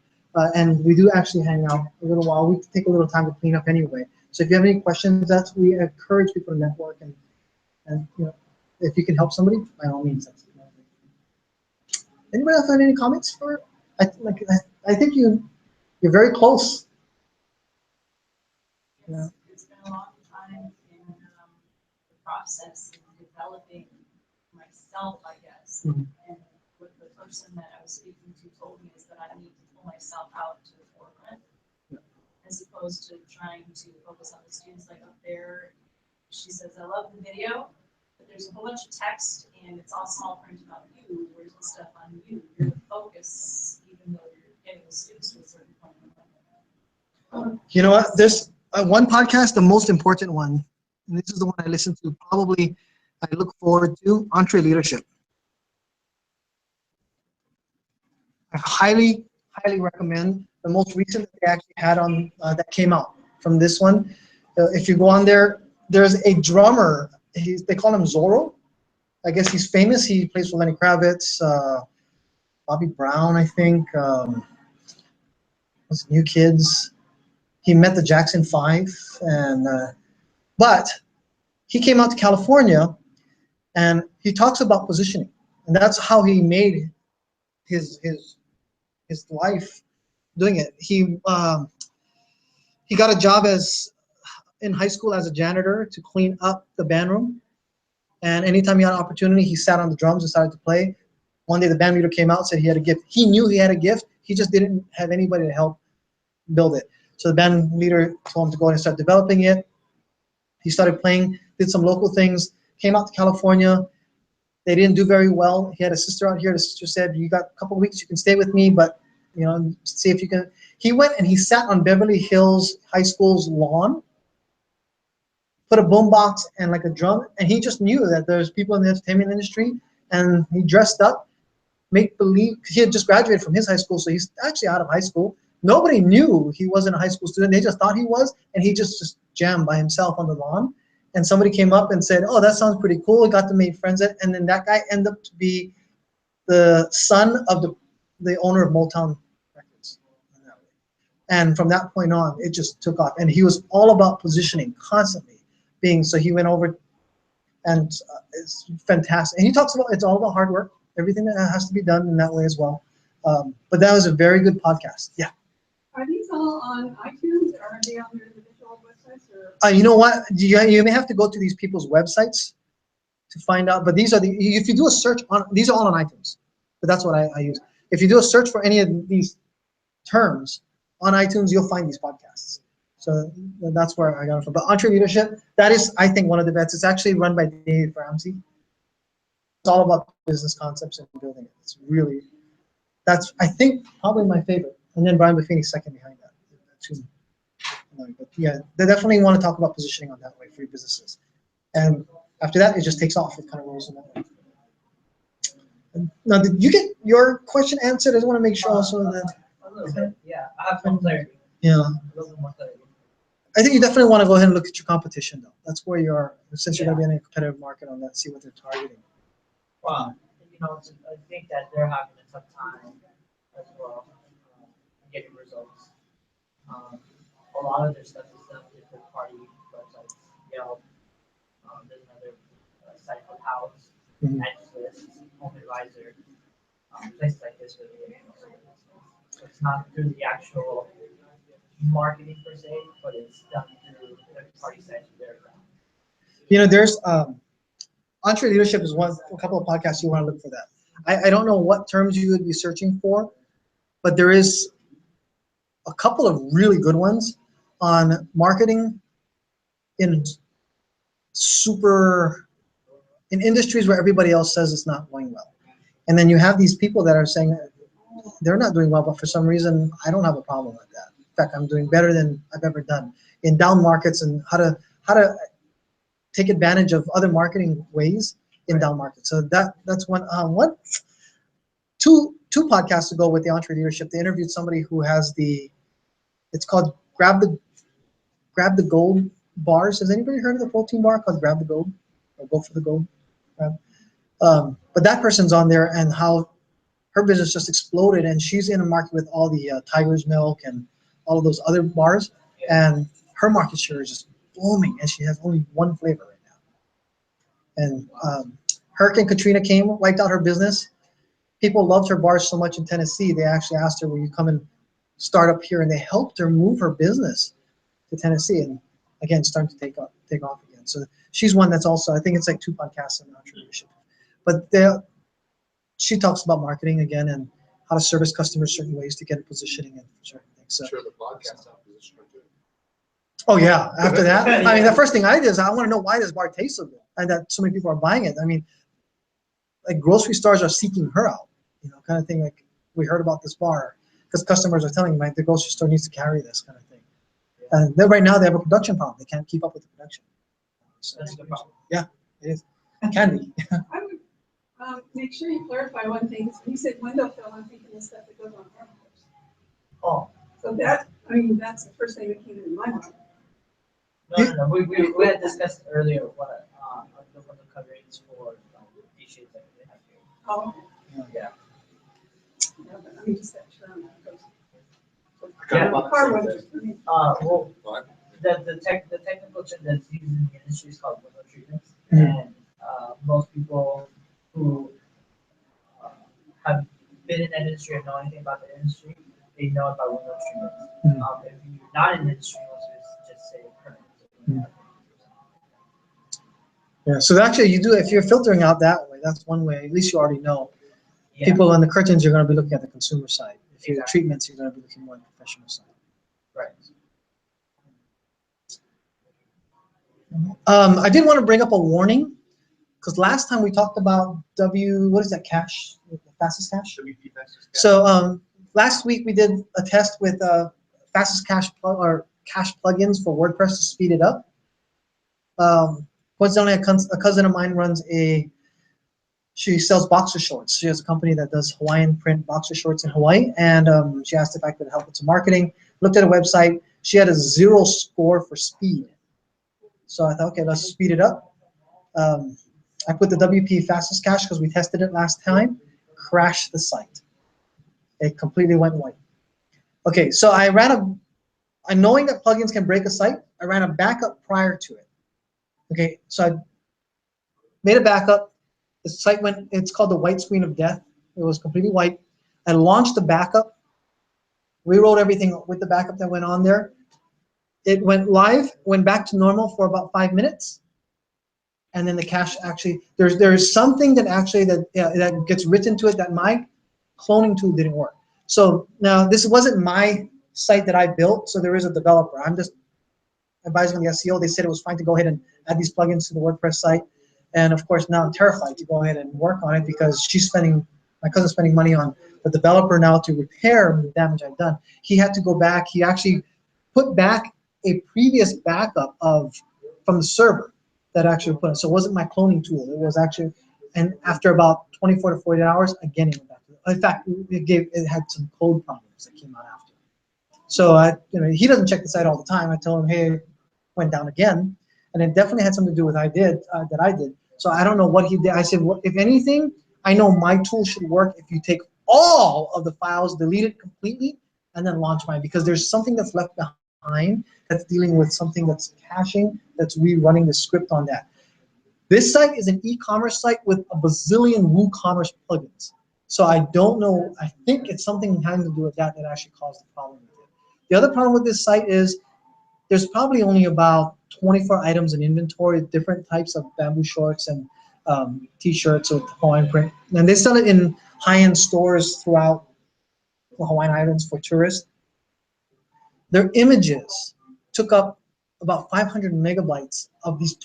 and we do actually hang out a little while. We take a little time to clean up anyway. So if you have any questions, we encourage people to network and you know, if you can help somebody, by all means. Anybody else have any comments for? I think you're very close. It's been a long time, and process of developing myself, I guess. Mhm. And what the person that I was speaking to told me is that I need to pull myself out to the forefront, as opposed to trying to focus on the students like up there. She says, I love the video, but there's a whole bunch of text and it's all small print about you. Where's the stuff on you? You're the focus, even though you're getting the students to a certain point. You know what? This one podcast, the most important one, and this is the one I listen to probably, I look forward to, Entre Leadership. I highly, highly recommend the most recent that they actually had on that came out from this one. If you go on there, there's a drummer. They call him Zorro. I guess he's famous. He plays for Lenny Kravitz, Bobby Brown, I think. What's New Kids? He met the Jackson 5, and but he came out to California, and he talks about positioning, and that's how he made his life doing it. He got a job in high school as a janitor to clean up the band room, and anytime he had an opportunity, he sat on the drums and started to play. One day, the band leader came out and said he had a gift. He knew he had a gift. He just didn't have anybody to help build it. So the band leader told him to go ahead and start developing it. He started playing, did some local things, came out to California. They didn't do very well. He had a sister out here. The sister said, you got a couple of weeks, you can stay with me, but see if you can. He went and he sat on Beverly Hills High School's lawn, put a boombox and like a drum, and he just knew that there's people in the entertainment industry, and he dressed up, make believe. He had just graduated from his high school, so he's actually out of high school. Nobody knew he wasn't a high school student. They just thought he was, and he just jammed by himself on the lawn. And somebody came up and said, oh, that sounds pretty cool. He got to make friends. And then that guy ended up to be the son of the owner of Motown Records. And from that point on, it just took off. And he was all about positioning, constantly being. So he went over, and it's fantastic. And he talks about it's all about hard work, everything that has to be done in that way as well. But that was a very good podcast. Yeah. Are these all on iTunes, or are they on their individual websites? Or? You know what? You may have to go to these people's websites to find out. But these are if you do a search on, these are all on iTunes. But that's what I use. If you do a search for any of these terms on iTunes, you'll find these podcasts. So that's where I got it from. But Entre Leadership, that is, I think, one of the best. It's actually run by Dave Ramsey. It's all about business concepts and building it. It's really, that's, I think, probably my favorite. And then Brian Buffini second behind that. But yeah, they definitely want to talk about positioning on that way for your businesses. And after that, it just takes off. It kind of rolls in that way. Now, did you get your question answered? I just want to make sure also that. A little bit, yeah. I have some clarity. Yeah. A little bit more clarity. I think you definitely want to go ahead and look at your competition, though. That's where you are, since you're going to be in a competitive market on that, see what they're targeting. Well, I think that they're having a tough time as well getting results. A lot of their stuff is done with third-party websites. Yelp, there's another site called House, List, Home Advisor, places like this. So it's not through the actual marketing per se, but it's done through third-party sites with their account. There's Entre Leadership is a couple of podcasts you want to look for that. I don't know what terms you would be searching for, but there is a couple of really good ones on marketing in industries where everybody else says it's not going well. And then you have these people that are saying they're not doing well, but for some reason, I don't have a problem with that. In fact, I'm doing better than I've ever done in down markets, and how to take advantage of other marketing ways in down markets. So that's one. Two podcasts ago with the Entre Leadership, they interviewed somebody who has it's called Grab the Gold bars. Has anybody heard of the protein bar called Grab the Gold or Go for the Gold? But that person's on there, and how her business just exploded, and she's in a market with all the Tiger's Milk and all of those other bars, and her market share is just booming, and she has only one flavor right now. And Hurricane Katrina wiped out her business. People loved her bars so much in Tennessee, they actually asked her, will you come and start up here? And they helped her move her business to Tennessee, and again, starting to take off again. So she's one that's also, I think it's like 2 podcasts in entrepreneurship. But she talks about marketing again and how to service customers certain ways to get positioning and certain things. So, Sure, the podcast opposition too. oh yeah, after that, I mean, the first thing I did is I want to know why this bar tastes so good and that so many people are buying it. I mean, like grocery stores are seeking her out, kind of thing. Like we heard about this bar because customers are telling me like the grocery store needs to carry this kind of thing. And right now they have a production problem. They can't keep up with the production. So, That's the problem. yeah, it is. It can be. I would make sure you clarify one thing, because when you said window film, I'm thinking the stuff that goes on armholes. Oh, So that, I mean, that's the first thing that came into my mind. no. We had discussed earlier what the coverings for issues that we have here. Oh, Yeah. yeah, but I mean, just that term. Yeah. Car windows, I mean, Well, the technical term that's used in the industry is called window treatments, and most people who have been in that industry or know anything about the industry, they know about window treatments. If you're not in the industry, most of it's just say curtains. Yeah. So actually, you do if you're filtering out that way. That's one way. At least you already know. Yeah. People on the curtains, you're going to be looking at the consumer side. If you're Exactly. treatments, you're going to be looking more at the professional side. Right. I did want to bring up a warning because last time we talked about what is that cache? The fastest cache? WP fastest cache. So last week we did a test with fastest cache cache plugins for WordPress to speed it up. Coincidentally, a cousin of mine runs she sells boxer shorts. She has a company that does Hawaiian print boxer shorts in Hawaii, and she asked if I could help with some marketing. Looked at a website. She had a 0 score for speed. So I thought, okay, let's speed it up. I put the WP fastest cache because we tested it last time. Crashed the site. It completely went white. Okay, so knowing that plugins can break a site, I ran a backup prior to it. Okay, so I made a backup. The site it's called the white screen of death. It was completely white. I launched the backup, rewrote everything with the backup that went on there. It went live, went back to normal for about 5 minutes. And then the cache actually, there's something that actually that gets written to it that my cloning tool didn't work. So now this wasn't my site that I built, so there is a developer. I'm just advising on the SEO. They said it was fine to go ahead and add these plugins to the WordPress site. And of course, now I'm terrified to go ahead and work on it because my cousin's spending money on the developer now to repair the damage I've done. He had to go back. He actually put back a previous backup from the server that actually put it. So it wasn't my cloning tool. It was actually, and after about 24 to 48 hours, again, it went back to it. In fact, it had some code problems that came out after. So he doesn't check the site all the time. I tell him, hey, it went down again. And it definitely had something to do with that I did. So I don't know what he did. I said, well, if anything, I know my tool should work if you take all of the files, delete it completely, and then launch mine, because there's something that's left behind that's dealing with something that's caching, that's rerunning the script on that. This site is an e-commerce site with a bazillion WooCommerce plugins. So I don't know. I think it's something having to do with that actually caused the problem with it. The other problem with this site is there's probably only about 24 items in inventory, different types of bamboo shorts and t-shirts with Hawaiian print. And they sell it in high-end stores throughout the Hawaiian Islands for tourists. Their images took up about 500 megabytes of these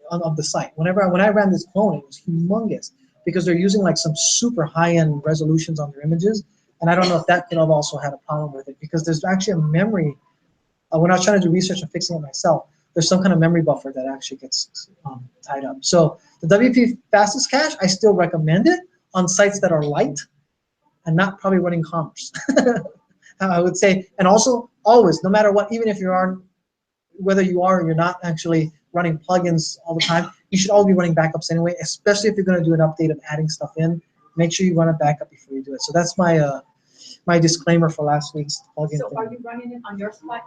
of the site. When I ran this clone, it was humongous because they're using like some super high-end resolutions on their images. And I don't know if that could have also had a problem with it, because there's actually a memory. When I was trying to do research and fixing it myself, there's some kind of memory buffer that actually gets tied up. So the WP fastest cache, I still recommend it on sites that are light and not probably running commerce. I would say, and also always, no matter what, even if you are, whether you are or you're not actually running plugins all the time, you should always be running backups anyway, especially if you're going to do an update of adding stuff in. Make sure you run a backup before you do it. So that's my my disclaimer for last week's plugin So thing. are you running it on your site?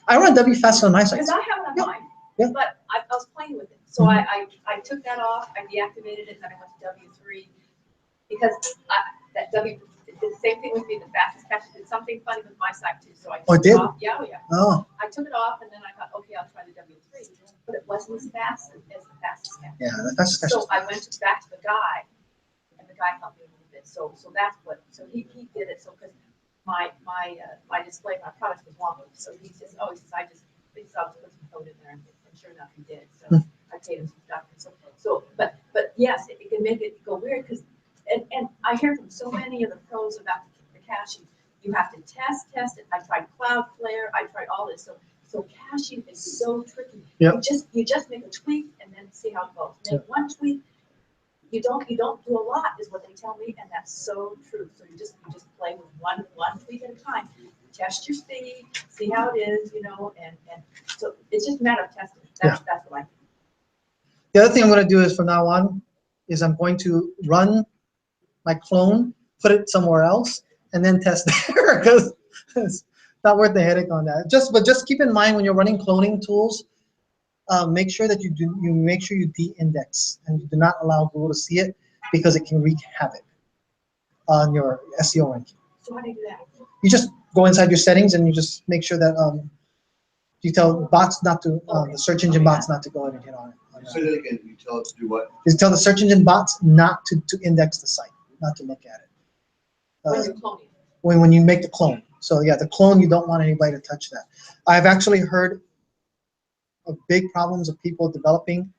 I run WFast on my site. Because I have it on mine, Yeah. but I was playing with it. So I took that off, I deactivated it, and then I went to W3, because that W, it did the same thing with me, the fastest cache did something funny with my site too, so I Oh, it took it did? off. Yeah, oh yeah. Oh, I took it off, and then I thought, okay, I'll try the W3. but it wasn't as fast as the fastest cache. Yeah, that's So I went back to the guy, and the guy helped me a little bit. So that's what. So he did it. So because my display, my products was wonky. So he says, oh, he says I just put some code in there, and sure enough, he did. So I paid him some stuff. So but yes, it can make it go weird because and I hear from so many of the pros about the caching. You have to test it. I tried Cloudflare. I tried all this. So caching is so tricky. Yep. You just make a tweak and then see how it goes. Make one tweak. You don't do a lot is what they tell me, and that's so true. So you just play with one tweak at a time. Test your speed, see how it is, and so it's just a matter of testing. That's what I think. The other thing I'm going to do is from now on is I'm going to run my clone, put it somewhere else, and then test there because it's not worth the headache on that. But just keep in mind when you're running cloning tools, make sure that you de-index and you do not allow Google to see it because it can wreak havoc on your SEO ranking. So how do you do that? You just go inside your settings and you just make sure that you tell bots not to, the search engine bots not to go ahead and hit on it. Say that again. You tell it to do what? You tell the search engine bots not to index the site, not to look at it. When you're cloning. When you make the clone. So yeah, the clone, you don't want anybody to touch that. I've actually heard of big problems of people developing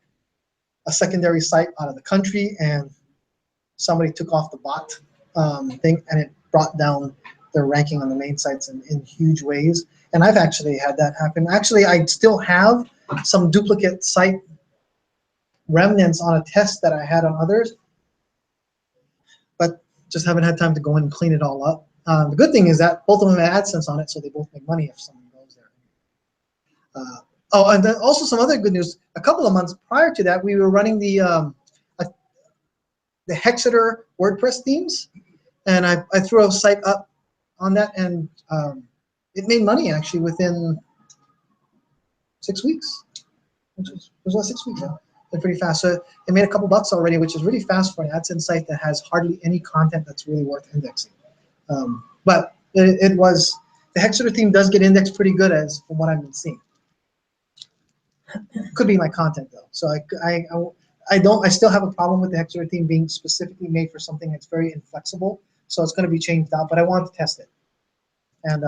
a secondary site out of the country and somebody took off the bot thing and it brought down their ranking on the main sites in huge ways. And I've actually had that happen. Actually, I still have some duplicate site remnants on a test that I had on others, but just haven't had time to go in and clean it all up. The good thing is that both of them have AdSense on it, so they both make money if someone goes there. And then also some other good news. A couple of months prior to that, we were running the Hexeter WordPress themes, and I threw a site up on that, and it made money actually within 6 weeks. It was about 6 weeks. They're pretty fast. So it made a couple bucks already, which is really fast for an AdSense site that has hardly any content that's really worth indexing. But it was, the Hexeter theme does get indexed pretty good as from what I've been seeing. Could be my content though. So I still have a problem with the Hexeter theme being specifically made for something that's very inflexible. So it's going to be changed out, but I want to test it. And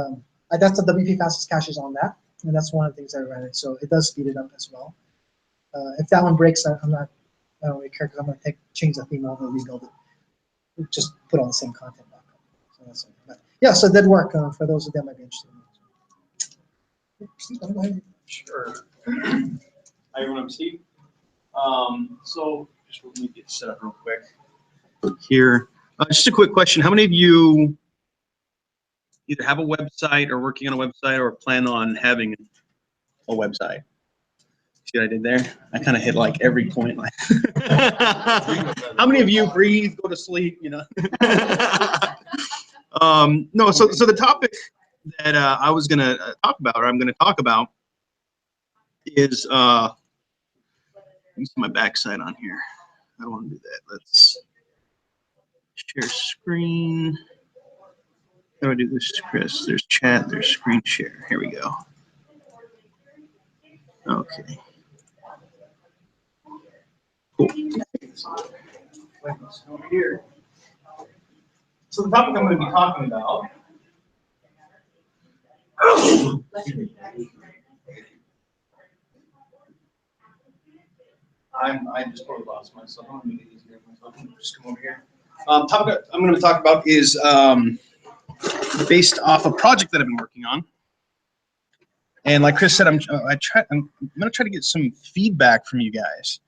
that's the WP fastest caches on that. And that's one of the things I ran it. So it does speed it up as well. If that one breaks, I don't really care because I'm going to change the theme over and rebuild it. Just put all the same content back up. So that's it. But yeah, so it did work for those that might be interested in it. Steve, go ahead. Sure. Hi, everyone, I'm Steve. So just let me get set up real quick here. Just a quick question. How many of you either have a website or working on a website or plan on having a website? See what I did there? I kind of hit like every point. Like, how many of you breathe, go to sleep? No. So the topic that I was gonna talk about, or I'm gonna talk about, is let me see my backside on here. I don't want to do that. Let's share screen. How do I do this, Chris? There's chat. There's screen share. Here we go. Okay. Cool. Over here. So the topic I'm going to be talking about. I just totally lost myself. I'm going to make it easier for myself. Just come over here. Topic I'm going to talk about is based off a project that I've been working on. And like Chris said, I'm going to try to get some feedback from you guys.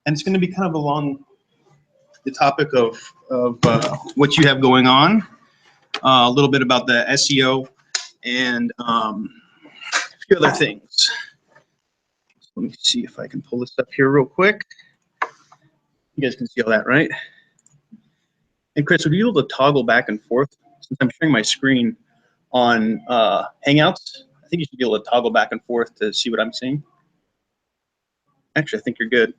And it's going to be kind of along the topic of what you have going on, a little bit about the SEO, and a few other things. So let me see if I can pull this up here real quick. You guys can see all that, right? And Chris, would you be able to toggle back and forth? Since I'm sharing my screen on Hangouts, I think you should be able to toggle back and forth to see what I'm seeing. Actually, I think you're good.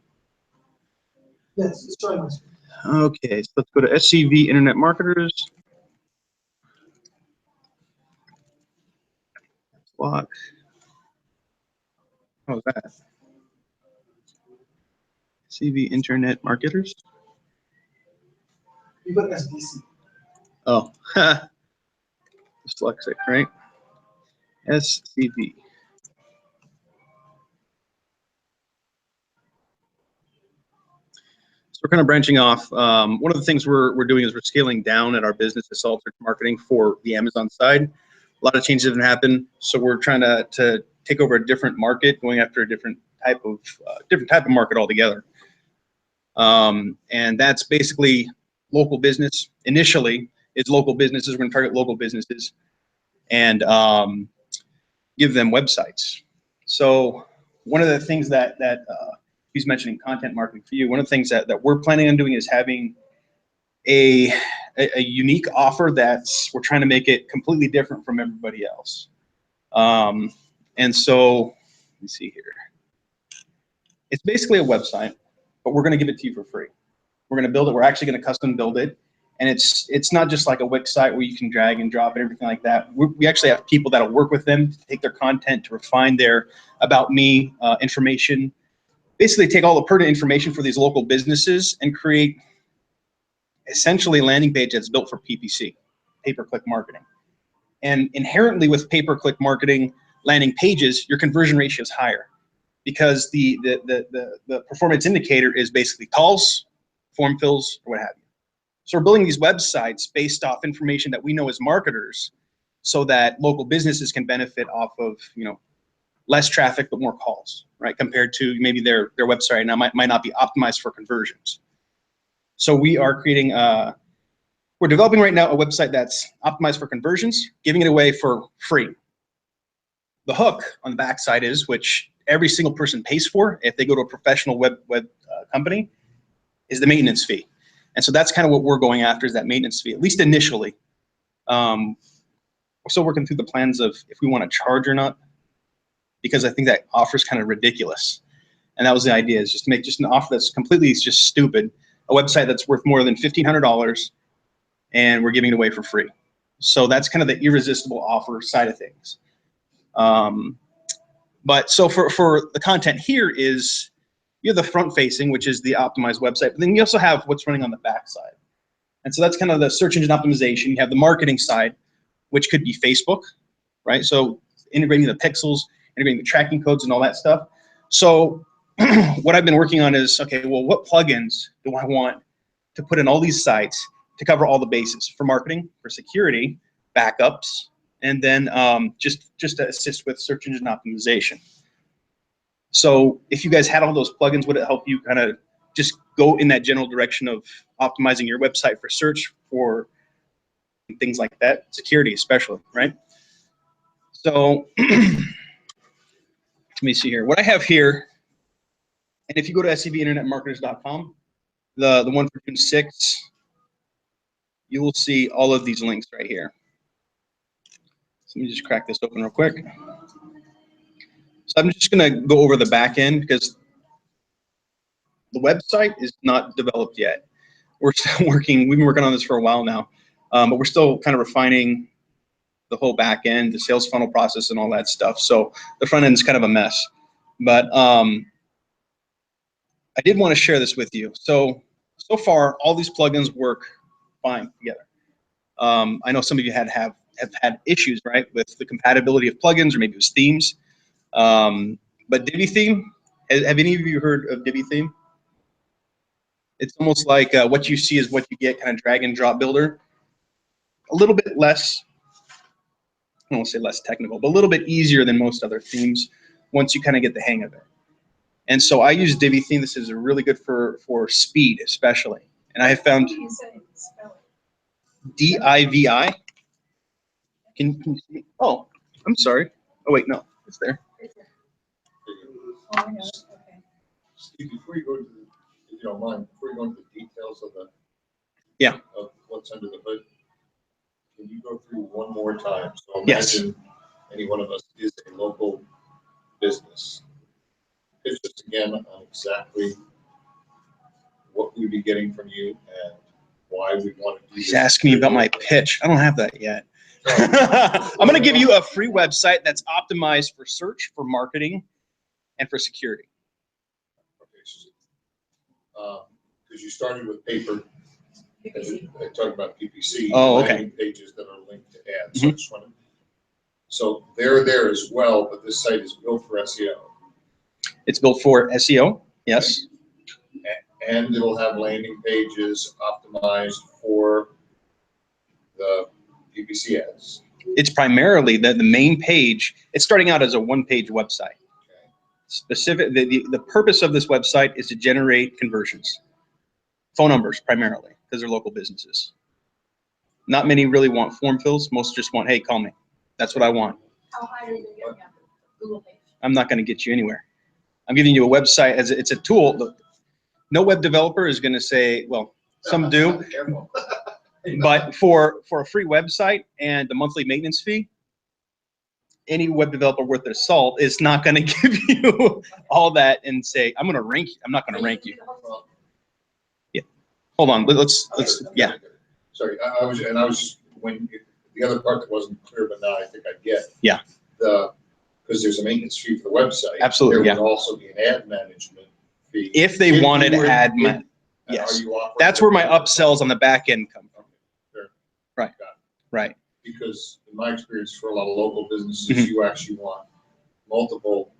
Yes, it's showing my screen. Okay, so let's go to SCV Internet Marketers. Block. What was that? SCV Internet Marketers? You put SDC. Oh, dyslexic, right? SCV. So we're kind of branching off. One of the things we're doing is we're scaling down at our business to solve search marketing for the Amazon side. A lot of changes have happened, so we're trying to take over a different market, going after a different type of market altogether. And that's basically local business. Initially, it's local businesses. We're going to target local businesses and give them websites. So one of the things that he's mentioning content marketing for you. One of the things that we're planning on doing is having a unique offer that's we're trying to make it completely different from everybody else. And so let me see here. It's basically a website, but we're going to give it to you for free. We're going to build it. We're actually going to custom build it. And it's not just like a Wix site where you can drag and drop and everything like that. We actually have people that'll work with them to take their content, to refine their about me information, basically take all the pertinent information for these local businesses and create essentially a landing page that's built for PPC, pay-per-click marketing. And inherently with pay-per-click marketing landing pages, your conversion ratio is higher because the performance indicator is basically calls, form fills, or what have you. So we're building these websites based off information that we know as marketers so that local businesses can benefit off of, less traffic but more calls, right? Compared to maybe their website now might not be optimized for conversions. So we are creating, we're developing right now a website that's optimized for conversions, giving it away for free. The hook on the backside is, which every single person pays for if they go to a professional web company, is the maintenance fee. And so that's kind of what we're going after, is that maintenance fee, at least initially. We're still working through the plans of if we want to charge or not, because I think that offer is kind of ridiculous. And that was the idea, is just to make just an offer that's completely just stupid, a website that's worth more than $1,500, and we're giving it away for free. So that's kind of the irresistible offer side of things. But so for the content here is, you have the front facing, which is the optimized website, but then you also have what's running on the back side. And so that's kind of the search engine optimization. You have the marketing side, which could be Facebook, right? So integrating the pixels, integrating the tracking codes and all that stuff. So what I've been working on is, okay, well, what plugins do I want to put in all these sites to cover all the bases for marketing, for security, backups, and then just to assist with search engine optimization. So if you guys had all those plugins, would it help you kind of just go in that general direction of optimizing your website for search, for things like that, security especially, right? So let me see here. What I have here, and if you go to scvinternetmarketers.com, the one for June 6th, you will see all of these links right here. So let me just crack this open real quick. So I'm just going to go over the back end because the website is not developed yet. We're still working. We've been working on this for a while now, but we're still kind of refining the whole back end, the sales funnel process, and all that stuff. So the front end is kind of a mess. But I did want to share this with you. So far, all these plugins work fine together. I know some of you have had issues, right, with the compatibility of plugins, or maybe it was themes. But Divi theme, have any of you heard of Divi theme? It's almost like what you see is what you get, kind of drag and drop builder. A little bit less, I don't want to say less technical, but a little bit easier than most other themes once you kind of get the hang of it. And so I use Divi theme. This is really good for speed, especially. And I have found D-I-V-I. Can you see? Oh, I'm sorry. Oh, wait, no, it's there. Oh, I know, okay. Steve, before you go to the, if you don't mind, before you go into the details of of what's under the hood, can you go through one more time? So imagine any one of us is a local business. Pitch us again on exactly what we'd be getting from you and why we want to do this. He's asking me about my pitch. I don't have that yet. I'm going to give you a free website that's optimized for search, for marketing, and for security. Because you started with paper, and I talked about PPC. Oh, okay. Landing pages that are linked to ads. So I just wanted, so they're there as well, but this site is built for SEO. It's built for SEO, yes. And it'll have landing pages optimized for the PPC ads. It's primarily the main page. It's starting out as a one-page website. Specific, the purpose of this website is to generate conversions. Phone numbers primarily, because they're local businesses. Not many really want form fills. Most just want, hey, call me. That's what I want. How high are you getting on the Google page? I'm not going to get you anywhere. I'm giving you a website as it's a tool. Look, no web developer is going to say, well, some do, but for a free website and the monthly maintenance fee, any web developer worth their salt is not going to give you all that and say, I'm going to rank you. I'm not going to rank you. Yeah. Hold on. Let's yeah. Sorry, I was when the other part that wasn't clear, but now I think I get. Yeah. Because there's a maintenance fee for the website. Absolutely. There would also be an ad management fee. If they wanted ad, yes. That's where my upsells on the back end come from. Sure. Right. Right. Because in my experience, for a lot of local businesses, you actually want multiple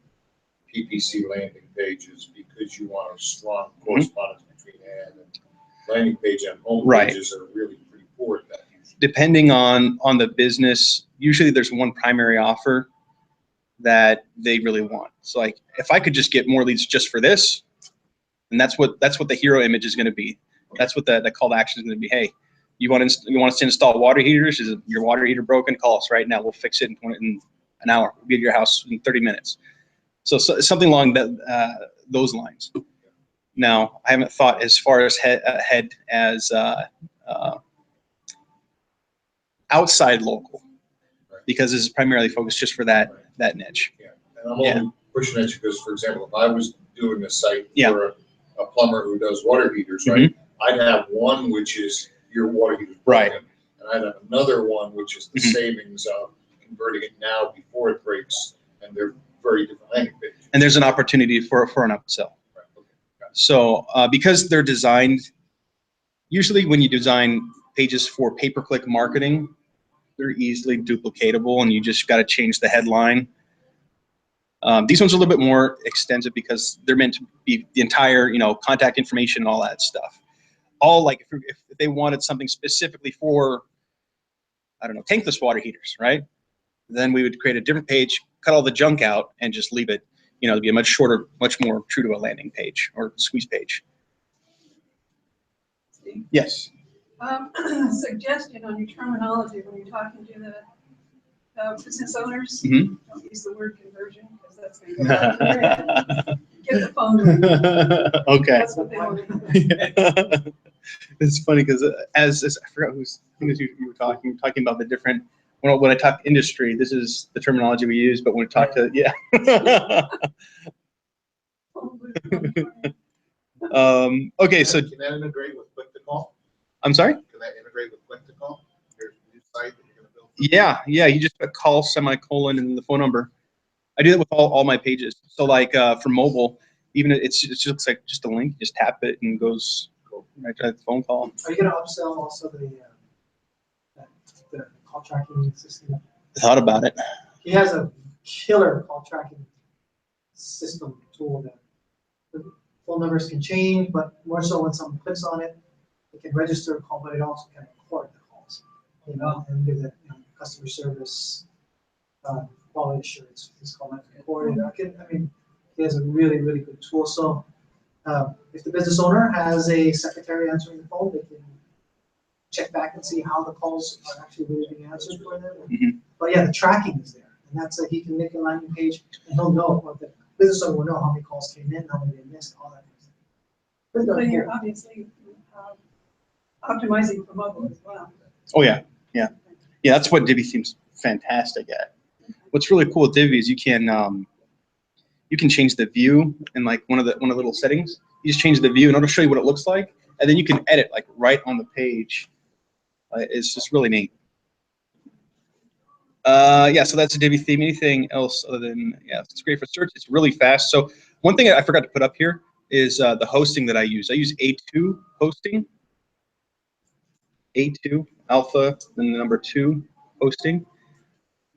PPC landing pages because you want a strong correspondence between ad and landing page and home pages are really pretty poor at that. Usually. Depending on the business, usually there's one primary offer that they really want. So like, if I could just get more leads just for this, and that's what the hero image is going to be. That's what the call to action is going to be. Hey, you want us to install water heaters? Is your water heater broken? Call us right now. We'll fix it in an hour. We'll be at your house in 30 minutes. So something along those lines. Now, I haven't thought as far as ahead as outside local, because this is primarily focused just for that niche. Yeah, and I'm only pushing at you because, for example, if I was doing a site for a plumber who does water heaters, right? I'd have one which is your water heater, right? And I'd have another one which is the savings of converting it now before it breaks, and they're very different landing pages. And there's an opportunity for an upsell. Right. Okay. So because they're designed, usually when you design pages for pay-per-click marketing, they're easily duplicatable, and you just got to change the headline. These ones are a little bit more extensive because they're meant to be the entire, contact information and all that stuff. All like if they wanted something specifically for, I don't know, tankless water heaters, right? Then we would create a different page, cut all the junk out, and just leave it, to be a much shorter, much more true to a landing page or squeeze page. Steve? Yes. Suggestion on your terminology when you're talking to the business owners. Mm-hmm. Don't use the word conversion because that's going to go out there. Get the phone number. Okay. That's what they want to hear. It's funny because as I forgot who's, I think it was you were talking about the different, when I talk industry, this is the terminology we use, but when we talk to, okay, so. Can that integrate with click to call? I'm sorry? Can that integrate with click to call? There's a new site that you're going to build? Yeah, you just put call semicolon and the phone number. I do that with all my pages. So like for mobile, even it just looks like just a link, you just tap it and goes right to the phone call. Are you going to upsell also the call tracking system? I thought about it. He has a killer call tracking system tool that the phone numbers can change, but more so when someone clicks on it, it can register a call, but it also can record the calls, and give the customer service quality assurance. It's called recorded. He has a really, really good tool. So if the business owner has a secretary answering the phone, they can check back and see how the calls are actually really being answered for them. But yeah, the tracking is there, and that's he can make a landing page, and he'll know, or the business owner will know how many calls came in, how many they missed, all that kind of stuff. So you're obviously optimizing for mobile as well. Oh yeah. That's what Divi seems fantastic at. What's really cool with Divi is you can change the view in like one of the little settings. You just change the view and it'll show you what it looks like, and then you can edit like right on the page. It's just really neat. Yeah, so that's a Divi theme. Anything else other than, yeah, it's great for search. It's really fast. So one thing I forgot to put up here is the hosting that I use. I use A2 hosting. A2 alpha, then the number 2 hosting.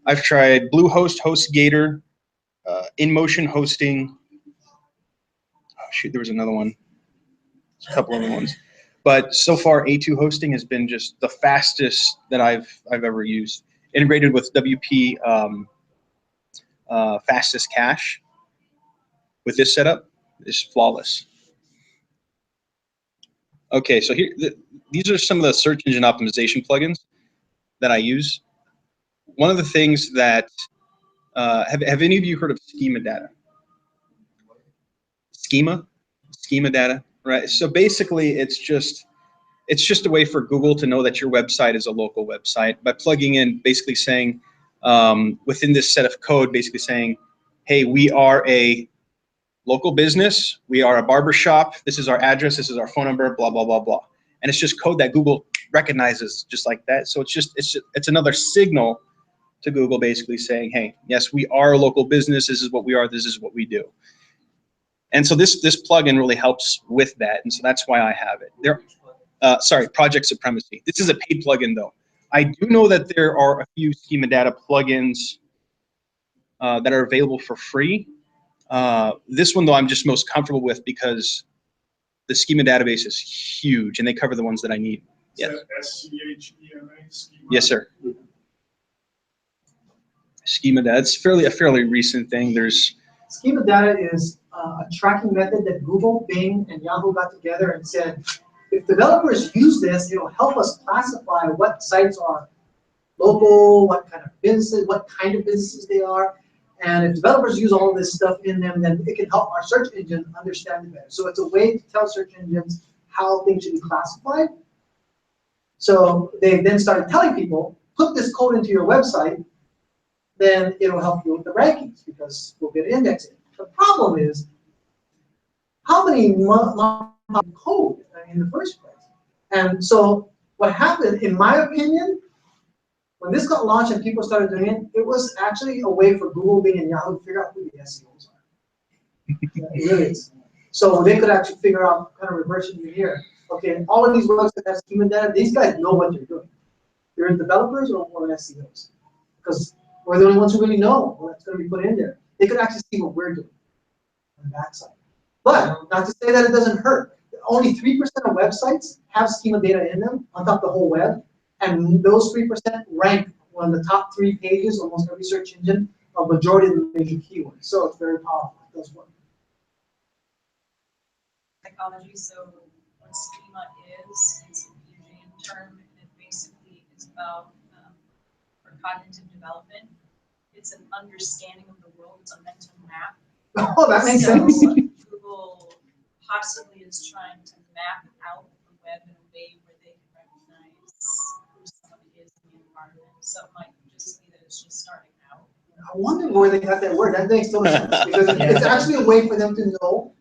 I've tried Bluehost, HostGator, InMotion hosting. Oh, shoot, there was another one. There's a couple other ones. But so far, A2 hosting has been just the fastest that I've ever used. Integrated with WP fastest cache with this setup is flawless. Okay, so here, these are some of the search engine optimization plugins that I use. One of the things that, have any of you heard of schema data? Schema data, right? So basically it's just a way for Google to know that your website is a local website by plugging in, basically saying, within this set of code, basically saying, hey, we are a local business, we are a barber shop, this is our address, this is our phone number, blah, blah, blah, blah. And it's just code that Google recognizes just like that. So it's another signal to Google basically saying, hey, yes, we are a local business, this is what we are, this is what we do. And so this plugin really helps with that, and so that's why I have it. Sorry, Project Supremacy. This is a paid plugin though. I do know that there are a few schema data plugins that are available for free. This one though I'm just most comfortable with because the schema database is huge and they cover the ones that I need. Yes. SCHEMA, schema? Yes, sir. Schema data. It's a fairly recent thing. There's Schema data is a tracking method that Google, Bing, and Yahoo got together and said, if developers use this, it'll help us classify what sites are local, what kind of businesses they are. And if developers use all of this stuff in them, then it can help our search engine understand it better. So it's a way to tell search engines how things should be classified. So they then started telling people, put this code into your website, then it'll help you with the rankings because we'll get indexing. The problem is, how many code in the first place? And so what happened, in my opinion, when this got launched and people started doing it, it was actually a way for Google, Bing, and Yahoo to figure out who the SEOs are. It really is. So they could actually figure out, kind of reverse engineer. Okay, all of these websites that have schema data, these guys know what they're doing. They're developers or SEOs. Because we're the only ones who really know what's going to be put in there. They could actually see what we're doing on the backside. But not to say that it doesn't hurt. Only 3% of websites have schema data in them on top of the whole web. And those 3% rank on the top 3 pages, almost every search engine, a majority of the major keywords. So it's very powerful. It does work. Psychology, so what schema is, it's a Jungian term, and it basically is about, for cognitive development, it's an understanding of the world, it's a mental map. Oh, that makes sense. Google possibly is trying to map out the web in a way where they can recognize who somebody is in the environment. So it might just be that it's just starting out. I wonder where they got that word. That makes total sense. Because it's actually a way for them to know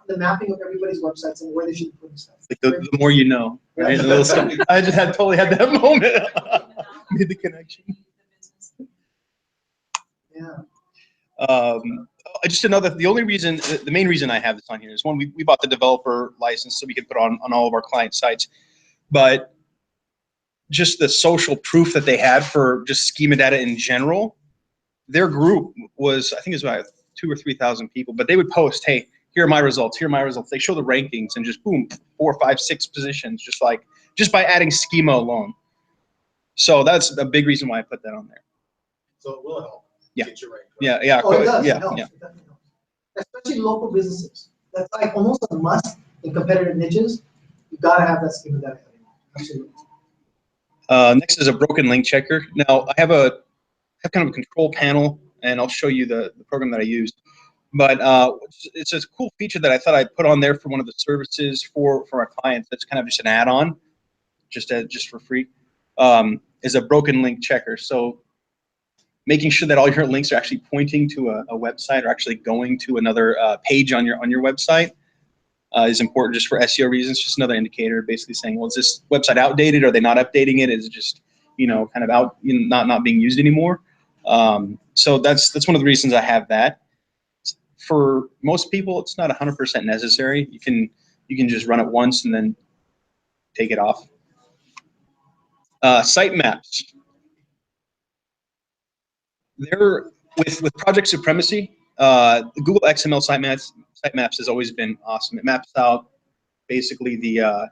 the mapping of everybody's websites and where they should be putting stuff. like the more you know, right? Yeah. A little stuff. I just totally had that moment. Made the connection. Yeah. Just another, the main reason I have this on here is one, we bought the developer license so we could put on all of our client sites, but just the social proof that they had for just schema data in general, their group was, I think it was about 2,000 or 3,000 people, but they would post, hey, here are my results, here are my results. They show the rankings and just boom, 4, 5, 6 positions, just by adding schema alone. So that's a big reason why I put that on there. So it will help. Yeah. Get your rank. Yeah. Oh, it does. Yeah, It helps. yeah. It definitely helps. Especially local businesses. That's like almost a must in competitive niches. You gotta have that schema data. Absolutely. Next is a broken link checker. Now I have kind of a control panel, and I'll show you the program that I used. But it's a cool feature that I thought I'd put on there for one of the services for our clients. That's kind of just an add-on, just for free. Is a broken link checker. So making sure that all your links are actually pointing to a website or actually going to another page on your website is important just for SEO reasons. Just another indicator, basically saying, well, is this website outdated? Are they not updating it? Is it just, kind of out, not being used anymore. So that's one of the reasons I have that. For most people, it's not 100% necessary. You can just run it once and then take it off. Site maps. They're with Project Supremacy. The Google XML sitemaps has always been awesome. It maps out basically your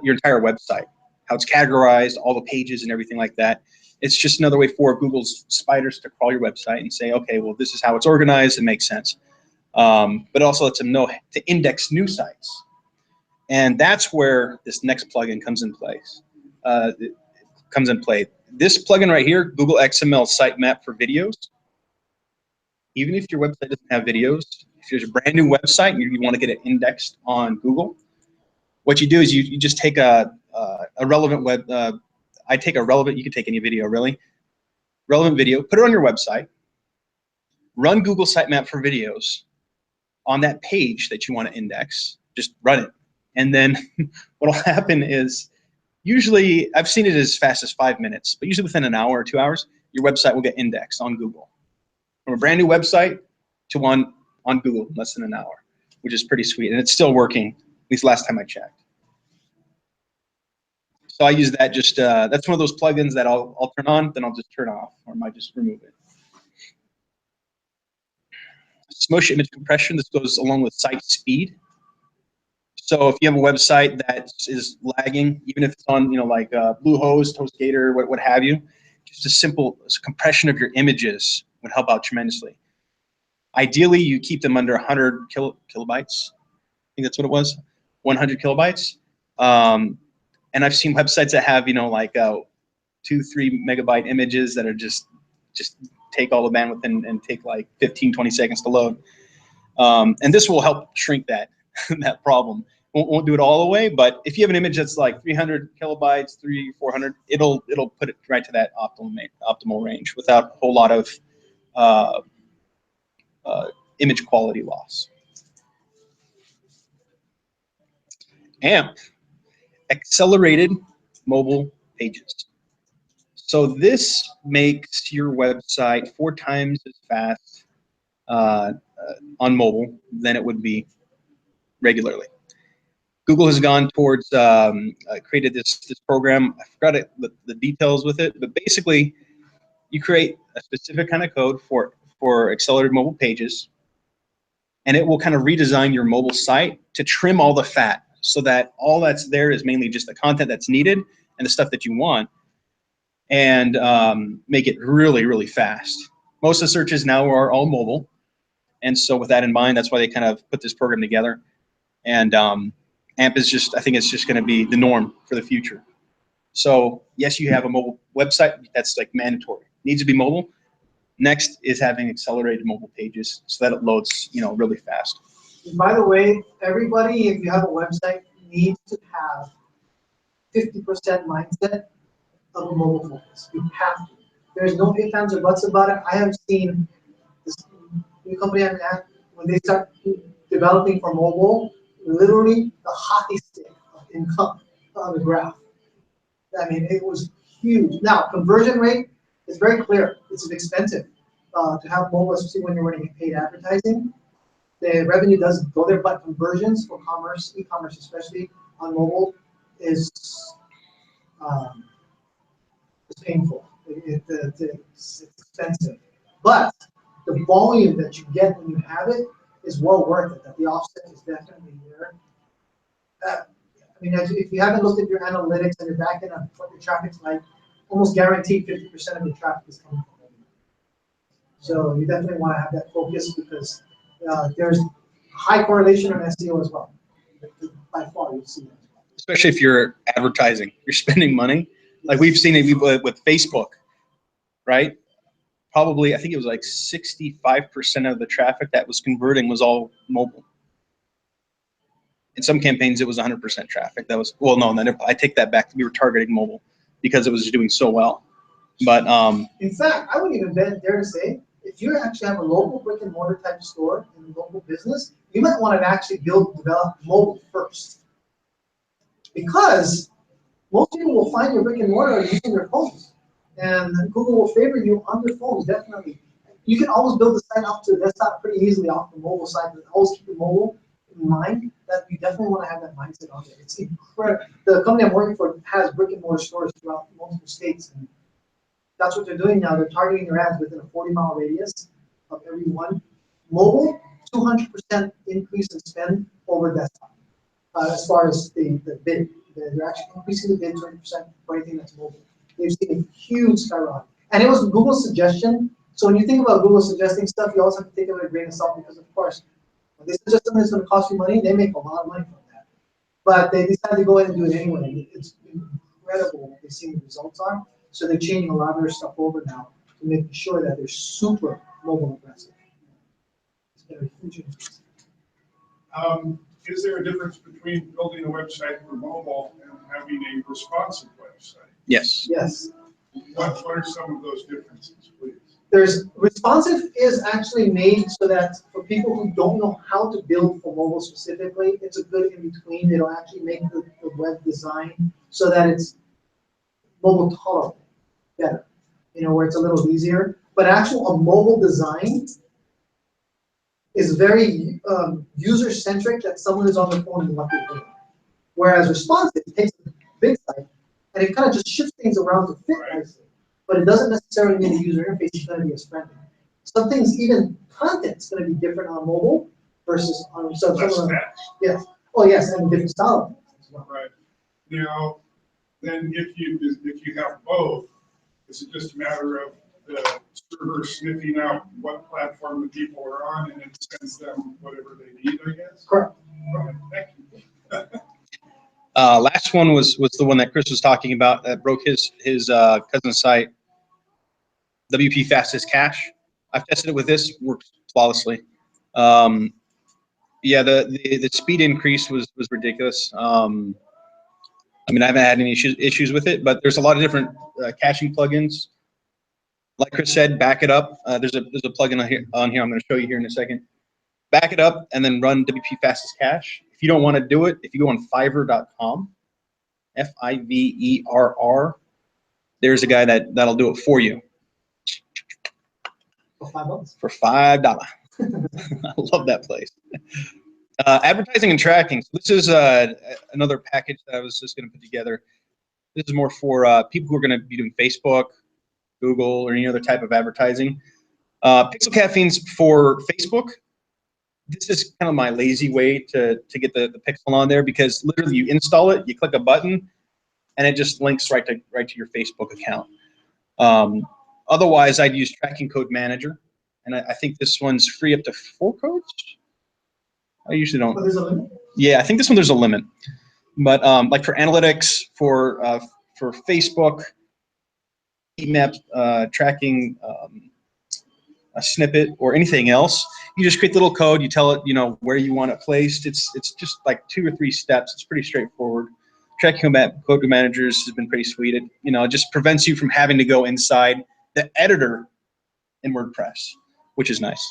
entire website, how it's categorized, all the pages and everything like that. It's just another way for Google's spiders to crawl your website and say, okay, well, this is how it's organized. It makes sense. But it also lets them know to index new sites. And that's where this next plugin comes in place. This plugin right here, Google XML Sitemap for videos. Even if your website doesn't have videos, if there's a brand new website and you want to get it indexed on Google, what you do is you just take a relevant you can take any video really, relevant video, put it on your website, run Google Sitemap for videos on that page that you want to index, just run it. And then what will happen is, usually, I've seen it as fast as 5 minutes, but usually within an hour or 2 hours, your website will get indexed on Google. From a brand new website to one on Google in less than an hour, which is pretty sweet. And it's still working, at least last time I checked. So I use that that's one of those plugins that I'll turn on, then I'll just turn off, or I might just remove it. Smush image compression, this goes along with site speed. So if you have a website that is lagging, even if it's on, like Bluehost, HostGator, what have you, just a simple compression of your images would help out tremendously. Ideally, you keep them under 100 kilobytes. I think that's what it was, 100 kilobytes. And I've seen websites that have, like 2-3 megabyte images that are just take all the bandwidth and take like 15-20 seconds to load. And this will help shrink that that problem. Won't do it all the way, but if you have an image that's like 300 kilobytes, 300-400, it'll put it right to that optimal range without a whole lot of image quality loss. AMP, accelerated mobile pages. So this makes your website 4 times as fast on mobile than it would be regularly. Google has gone towards created this program. I forgot the details with it, but basically, you create a specific kind of code for accelerated mobile pages, and it will kind of redesign your mobile site to trim all the fat, so that all that's there is mainly just the content that's needed and the stuff that you want, and make it really, really fast. Most of the searches now are all mobile, and so with that in mind, that's why they kind of put this program together. And AMP is I think it's just going to be the norm for the future. So yes, you have a mobile website, that's like mandatory. Needs to be mobile. Next is having accelerated mobile pages so that it loads, really fast. And by the way, everybody, if you have a website, needs to have 50% mindset of a mobile focus. You have to. There's no ifs, ands, or buts about it. I have seen this new company I'm at, when they start developing for mobile, literally the hockey stick of income on the graph. I mean, it was huge. Now, conversion rate is very clear. It's expensive to have mobile, especially when you're running paid advertising. The revenue doesn't go there, but conversions for commerce, e-commerce especially on mobile, is painful. It's expensive. But the volume that you get when you have it is well worth it. That the offset is definitely there. I mean, if you haven't looked at your analytics and your backend of what your traffic's like, almost guaranteed 50% of your traffic is coming from mobile. So you definitely want to have that focus, because there's high correlation on SEO as well. By far, you'll see that. Especially if you're advertising, you're spending money. Like we've seen it with Facebook, right? Probably, I think it was like 65% of the traffic that was converting was all mobile. In some campaigns, it was 100% traffic. That was, well, no, I take that back. We were targeting mobile because it was doing so well. But in fact, I wouldn't even dare to say, if you actually have a local brick and mortar type store in a local business, you might want to actually develop mobile first. Because most people will find your brick and mortar using their phones. and Google will favor you on their phones, definitely. You can always build the site up to the desktop pretty easily off the mobile side, but always keep the mobile in mind. That you definitely want to have that mindset on there. It's incredible. The company I'm working for has brick and mortar stores throughout multiple states, and that's what they're doing now. They're targeting their ads within a 40-mile radius of every one. Mobile, 200% increase in spend over desktop. As far as the bid, they're actually increasing the bid 20% for anything that's mobile. They've seen a huge skyrocket. And it was Google's suggestion. So when you think about Google suggesting stuff, you also have to take it with a grain of salt because, of course, when they suggest something that's going to cost you money, they make a lot of money from that. But they decided to go ahead and do it anyway. It's incredible what they've seen the results are. So they're changing a lot of their stuff over now to make sure that they're super mobile aggressive. It's been a huge increase. Is there a difference between building a website for mobile and having a responsive website? Yes. Yes. What are some of those differences, please? There's responsive is actually made so that for people who don't know how to build for mobile specifically, it's a good in between. It'll actually make the web design so that it's mobile tolerable better, where it's a little easier. But actual a mobile design is very user-centric, that someone is on the phone and what they're doing. Whereas responsive takes a big site and it kind of just shifts things around to fit nicely. But it doesn't necessarily mean the user interface is going to be as friendly. Some things, even content, is going to be different on mobile versus on some. Yes. Oh yes, and different style as well. Right. Now, then if you have both, is it just a matter of the server sniffing out what platform the people are on and it sends them whatever they need, I guess? Correct. Okay, thank you. Last one was the one that Chris was talking about that broke his cousin's site. WP Fastest Cache. I've tested it with this, works flawlessly. Yeah, the speed increase was ridiculous. I mean, I haven't had any issues with it, but there's a lot of different caching plugins. Like Chris said, back it up. There's a plugin on here I'm going to show you here in a second. Back it up and then run WP Fastest Cache. If you don't want to do it, if you go on Fiverr.com, Fiverr, there's a guy that'll do it for you. For $5. For $5. I love that place. Advertising and tracking. So this is another package that I was just going to put together. This is more for people who are going to be doing Facebook, Google, or any other type of advertising. Pixel Caffeine's for Facebook. This is kind of my lazy way to get the pixel on there, because literally you install it, you click a button, and it just links right to your Facebook account. Otherwise, I'd use Tracking Code Manager, and I think this one's free up to 4 codes. I usually don't. Oh, there's a limit? Yeah, I think this one there's a limit. But like for analytics, for Facebook, heat map tracking, a snippet, or anything else, you just create the little code. You tell it, where you want it placed. It's just like 2 or 3 steps. It's pretty straightforward. Tracking Code Managers has been pretty sweet. It just prevents you from having to go inside the editor in WordPress, which is nice.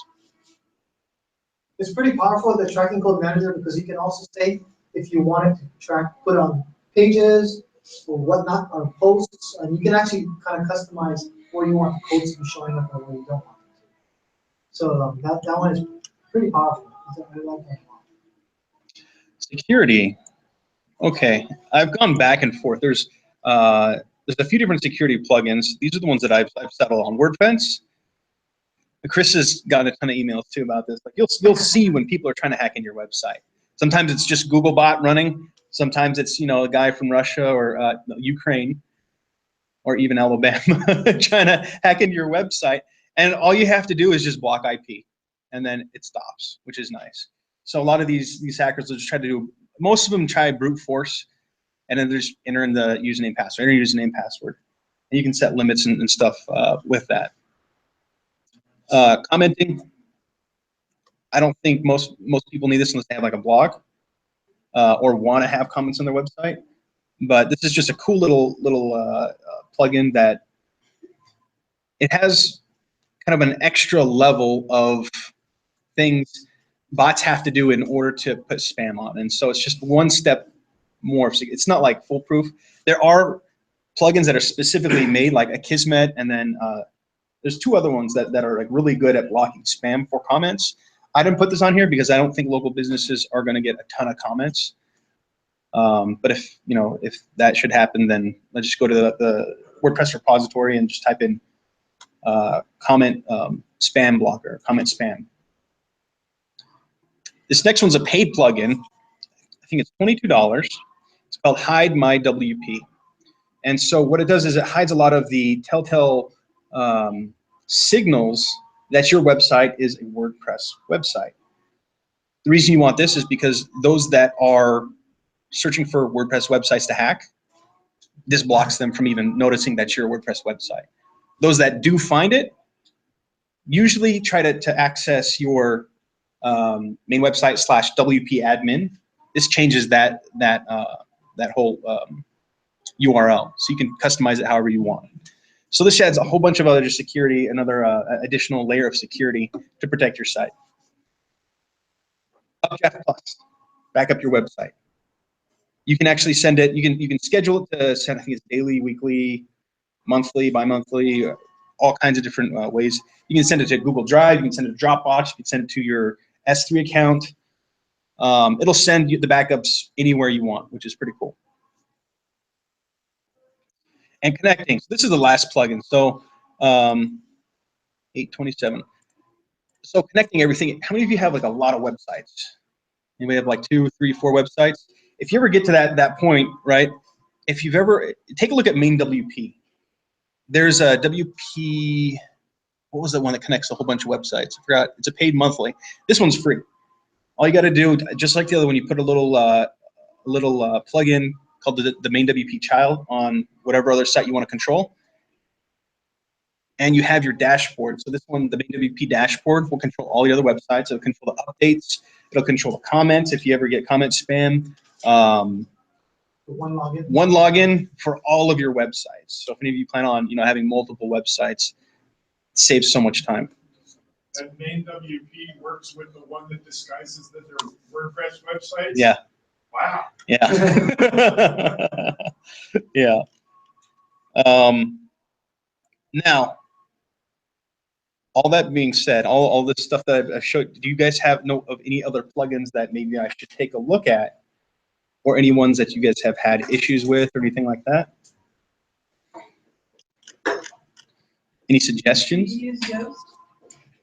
It's pretty powerful, the Tracking Code Manager, because you can also say if you want it to put on pages or whatnot, on posts, and you can actually kind of customize where you want the codes to be showing up and where you don't want it to. So that one is pretty powerful. I like that a lot. Security. Okay, I've gone back and forth. There's a few different security plugins. These are the ones that I've settled on. WordFence. Chris has gotten a ton of emails too about this. Like you'll see when people are trying to hack in your website. Sometimes it's just Googlebot running. Sometimes it's a guy from Russia or Ukraine or even Alabama trying to hack into your website. And all you have to do is just block IP, and then it stops, which is nice. So a lot of these hackers will just try to do. Most of them try brute force, and then they're just entering the username password. Enter username password, and you can set limits and stuff with that. Commenting. I don't think most people need this unless they have like a blog or want to have comments on their website. But this is just a cool little plugin that it has kind of an extra level of things bots have to do in order to put spam on, and so it's just one step more. It's not like foolproof. There are plugins that are specifically made, like Akismet, and then there's two other ones that are like really good at blocking spam for comments. I didn't put this on here because I don't think local businesses are going to get a ton of comments. But if that should happen, then let's just go to the WordPress repository and just type in comment spam blocker, comment spam. This next one's a paid plugin. I think it's $22. It's called Hide My WP. And so what it does is it hides a lot of the telltale signals that your website is a WordPress website. The reason you want this is because those that are searching for WordPress websites to hack, this blocks them from even noticing that you're a WordPress website. Those that do find it usually try to access your main website / WP admin. This changes that whole URL, so you can customize it however you want. So this adds a whole bunch of other security, another additional layer of security to protect your site. Updraft Plus, back up your website. You can actually send it. You can schedule it to send. I think it's daily, weekly, monthly, bi-monthly, all kinds of different ways. You can send it to Google Drive. You can send it to Dropbox. You can send it to your S3 account. It'll send you the backups anywhere you want, which is pretty cool. And connecting. So this is the last plugin. So 827. So connecting everything. How many of you have like a lot of websites? Anybody have like 2, 3, 4 websites? If you ever get to that point, right? If you've ever take a look at main WP. There's a WP. What was the one that connects a whole bunch of websites? I forgot. It's a paid monthly. This one's free. All you got to do, just like the other one, you put a little plugin called the main WP child on whatever other site you want to control, and you have your dashboard. So this one, the main WP dashboard, will control all the other websites. It'll control the updates. It'll control the comments if you ever get comment spam. One login. One login for all of your websites. So if any of you plan on having multiple websites, it saves so much time. That main WP works with the one that disguises that they're WordPress websites? Yeah. Wow. Yeah. Yeah. Now, all that being said, all this stuff that I showed, do you guys have note of any other plugins that maybe I should take a look at, or any ones that you guys have had issues with or anything like that? Any suggestions? Do you use Yoast?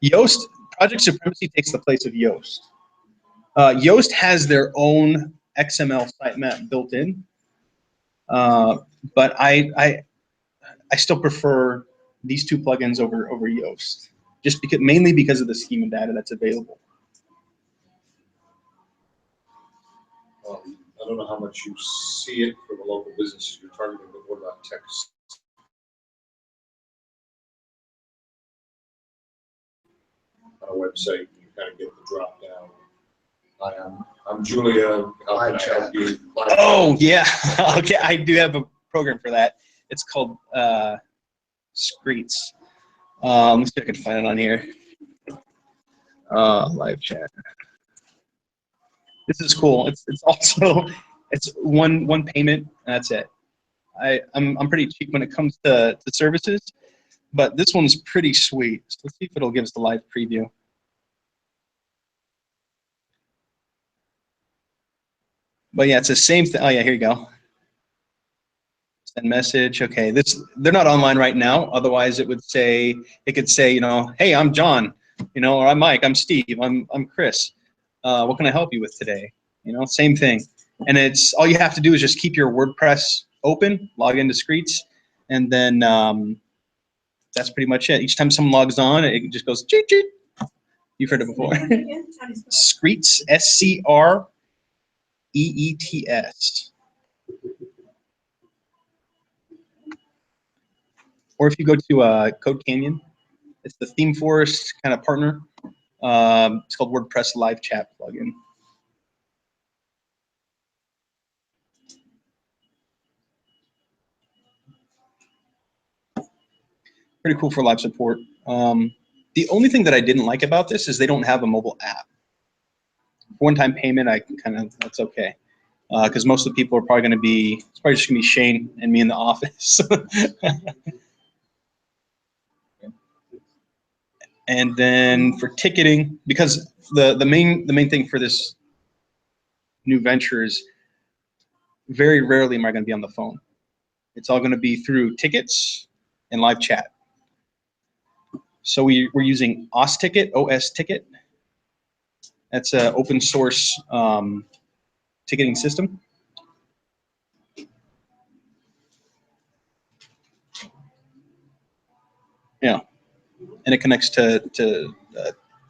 Yoast, Project Supremacy takes the place of Yoast. Yoast has their own XML sitemap built in, but I still prefer these two plugins over Yoast, just mainly because of the schema data that's available. I don't know how much you see it for the local businesses you're targeting, but what about text? On a website, you kind of get the drop down. Hi, I'm Julia. How can I help you? Oh yeah, okay. I do have a program for that. It's called Screets. Let's see if I can find it on here. Live chat. This is cool. It's also one payment and that's it. I'm pretty cheap when it comes to services, but this one's pretty sweet. So let's see if it'll give us the live preview. But yeah, it's the same thing. Oh yeah, here you go. Send message. Okay, they're not online right now. Otherwise, it could say, hey, I'm John, or I'm Mike, I'm Steve, I'm Chris. What can I help you with today? Same thing. And it's all you have to do is just keep your WordPress open, log into Screets, and then that's pretty much it. Each time someone logs on, it just goes cheat cheat. You've heard it before. Screets, SCREETS. Or if you go to Code Canyon, it's the Theme Forest kind of partner. It's called WordPress Live Chat plugin. Pretty cool for live support. The only thing that I didn't like about this is they don't have a mobile app. One-time payment, that's okay. because most of the people are probably going to be, it's probably just going to be Shane and me in the office. And then for ticketing, because the main thing for this new venture is very rarely am I going to be on the phone. It's all going to be through tickets and live chat. So we're using OS Ticket. That's an open source ticketing system. Yeah, and it connects to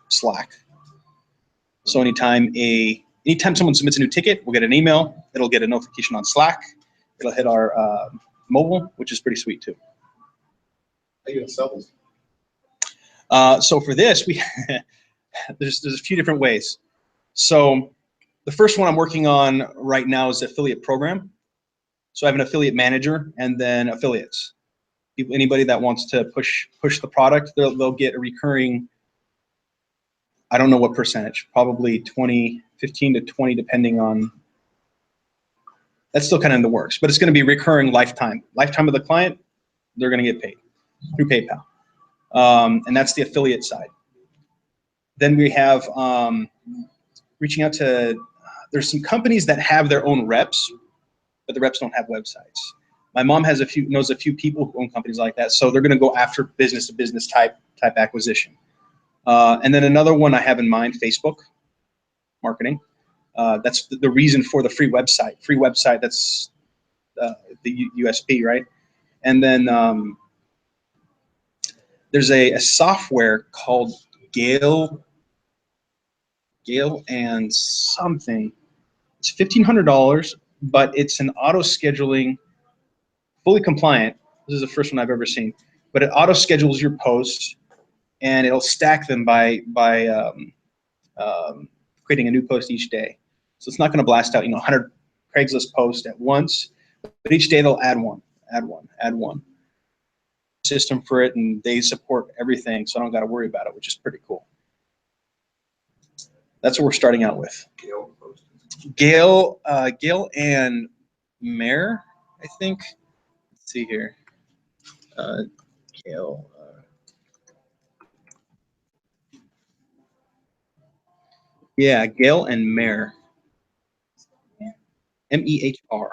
Slack. So anytime someone submits a new ticket, we'll get an email. It'll get a notification on Slack. It'll hit our mobile, which is pretty sweet too. How you gonna sell this? So for this, there's a few different ways. So the first one I'm working on right now is the affiliate program. So I have an affiliate manager and then affiliates. Anybody that wants to push the product, they'll get a recurring, I don't know what percentage, probably 15 to 20, depending on, that's still kind of in the works, but it's going to be recurring lifetime of the client. They're going to get paid through PayPal. And that's the affiliate side. Then we have reaching out to, there's some companies that have their own reps, but the reps don't have websites. My mom knows a few people who own companies like that, so they're going to go after business to business type acquisition. And then another one I have in mind, Facebook marketing. That's the reason for the free website. Free website, that's the USP, right? And then there's a software called Gale and something. It's $1,500, but it's an auto scheduling, fully compliant. This is the first one I've ever seen, but it auto schedules your posts and it'll stack them by creating a new post each day. So it's not going to blast out 100 Craigslist posts at once, but each day they'll add one. System for it, and they support everything, so I don't got to worry about it, which is pretty cool. That's what we're starting out with. Gail and Mare, I think. Let's see here. Gail. Yeah, Gail and Mare. MEHR.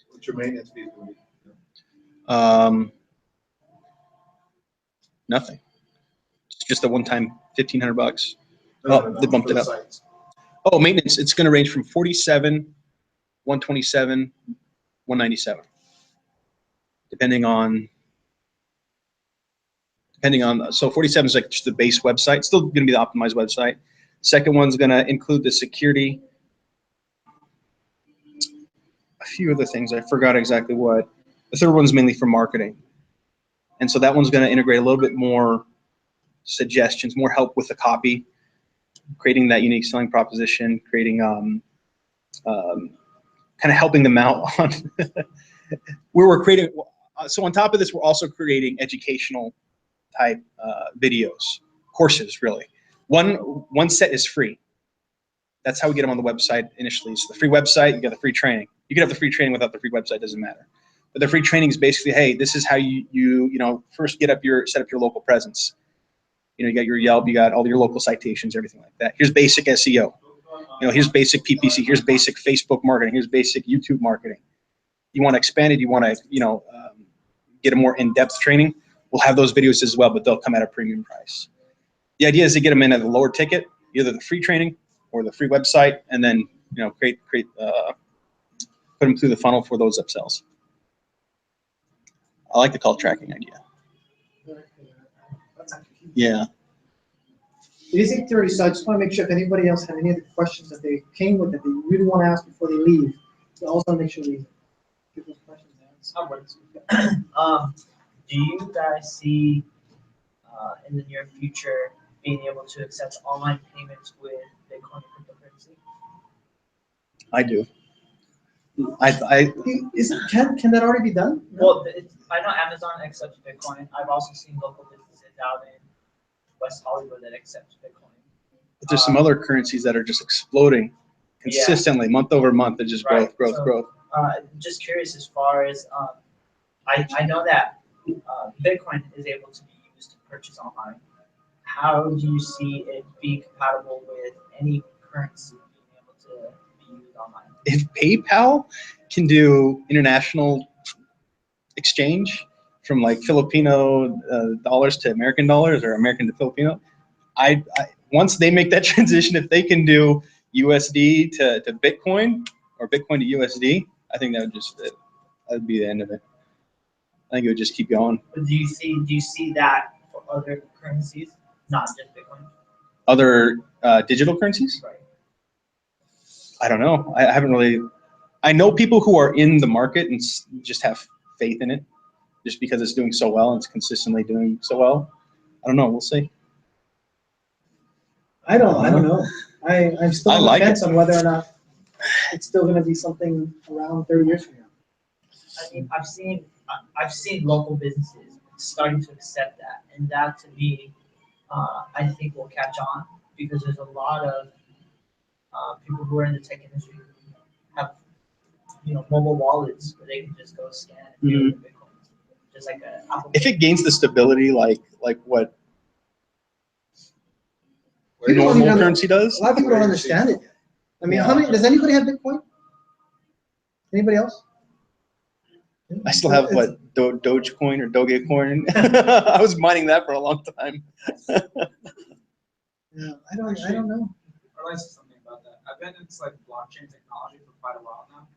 What's your maintenance fee gonna be? Nothing. It's just a one-time $1,500. No, They bumped for it the up. sites. Oh, maintenance. It's going to range from 47, 127, 197, depending on. So 47 is like just the base website. Still going to be the optimized website. Second one's going to include the security. A few other things. I forgot exactly what. The third one's mainly for marketing. And so that one's going to integrate a little bit more suggestions, more help with the copy, creating that unique selling proposition, creating kind of helping them out on where we're creating. So on top of this, we're also creating educational type videos, courses really. One set is free. That's how we get them on the website initially. So the free website, you get the free training. You can have the free training without the free website, doesn't matter. But the free training is basically, hey, this is how you first set up your local presence. You got your Yelp, you got all your local citations, everything like that. Here's basic SEO. Here's basic PPC. Here's basic Facebook marketing. Here's basic YouTube marketing. You want to expand it. You want to, get a more in-depth training. We'll have those videos as well, but they'll come at a premium price. The idea is to get them in at a lower ticket, either the free training or the free website, and then put them through the funnel for those upsells. I like the call tracking idea. Yeah. It is 8:30, so I just want to make sure if anybody else had any other questions that they came with that they really want to ask before they leave. So also make sure we give those questions answered. Do you guys see in the near future being able to accept online payments with Bitcoin cryptocurrency? I do. Can that already be done? Well, I know Amazon accepts Bitcoin. I've also seen local businesses out in West Hollywood that accept Bitcoin. But there's some other currencies that are just exploding. consistently, month over month. It's just growth, Right. growth, So, growth. Just curious as far as, I know that Bitcoin is able to be used to purchase online. How do you see it being compatible with any currency being able to be used online? If PayPal can do international exchange from like Filipino dollars to American dollars or American to Filipino, I once they make that transition, if they can do USD to Bitcoin or Bitcoin to USD, I think that would be the end of it. I think it would just keep going. But do you see that for other currencies, not just Bitcoin? Other digital currencies? Right. I don't know. I haven't really. I know people who are in the market and just have faith in it, just because it's doing so well and it's consistently doing so well. I don't know. We'll see. I don't know. I'm still I on the like fence it. on whether or not it's still going to be something around 30 years from now. I mean, I've seen local businesses starting to accept that, and that to me, I think will catch on because there's a lot of people who are in the tech industry who have mobile wallets where they can just go scan and pay with Bitcoin, just like a Apple If Pay. it gains the stability like what People don't normal even- currency does, A lot of people don't understand it yet. I mean, how many? Does anybody have Bitcoin? Anybody else? I still have what Dogecoin or Dogecoin. I was mining that for a long time. Yeah, I don't know. I'd like to say something about that. I've been into like blockchain technology for quite a while now,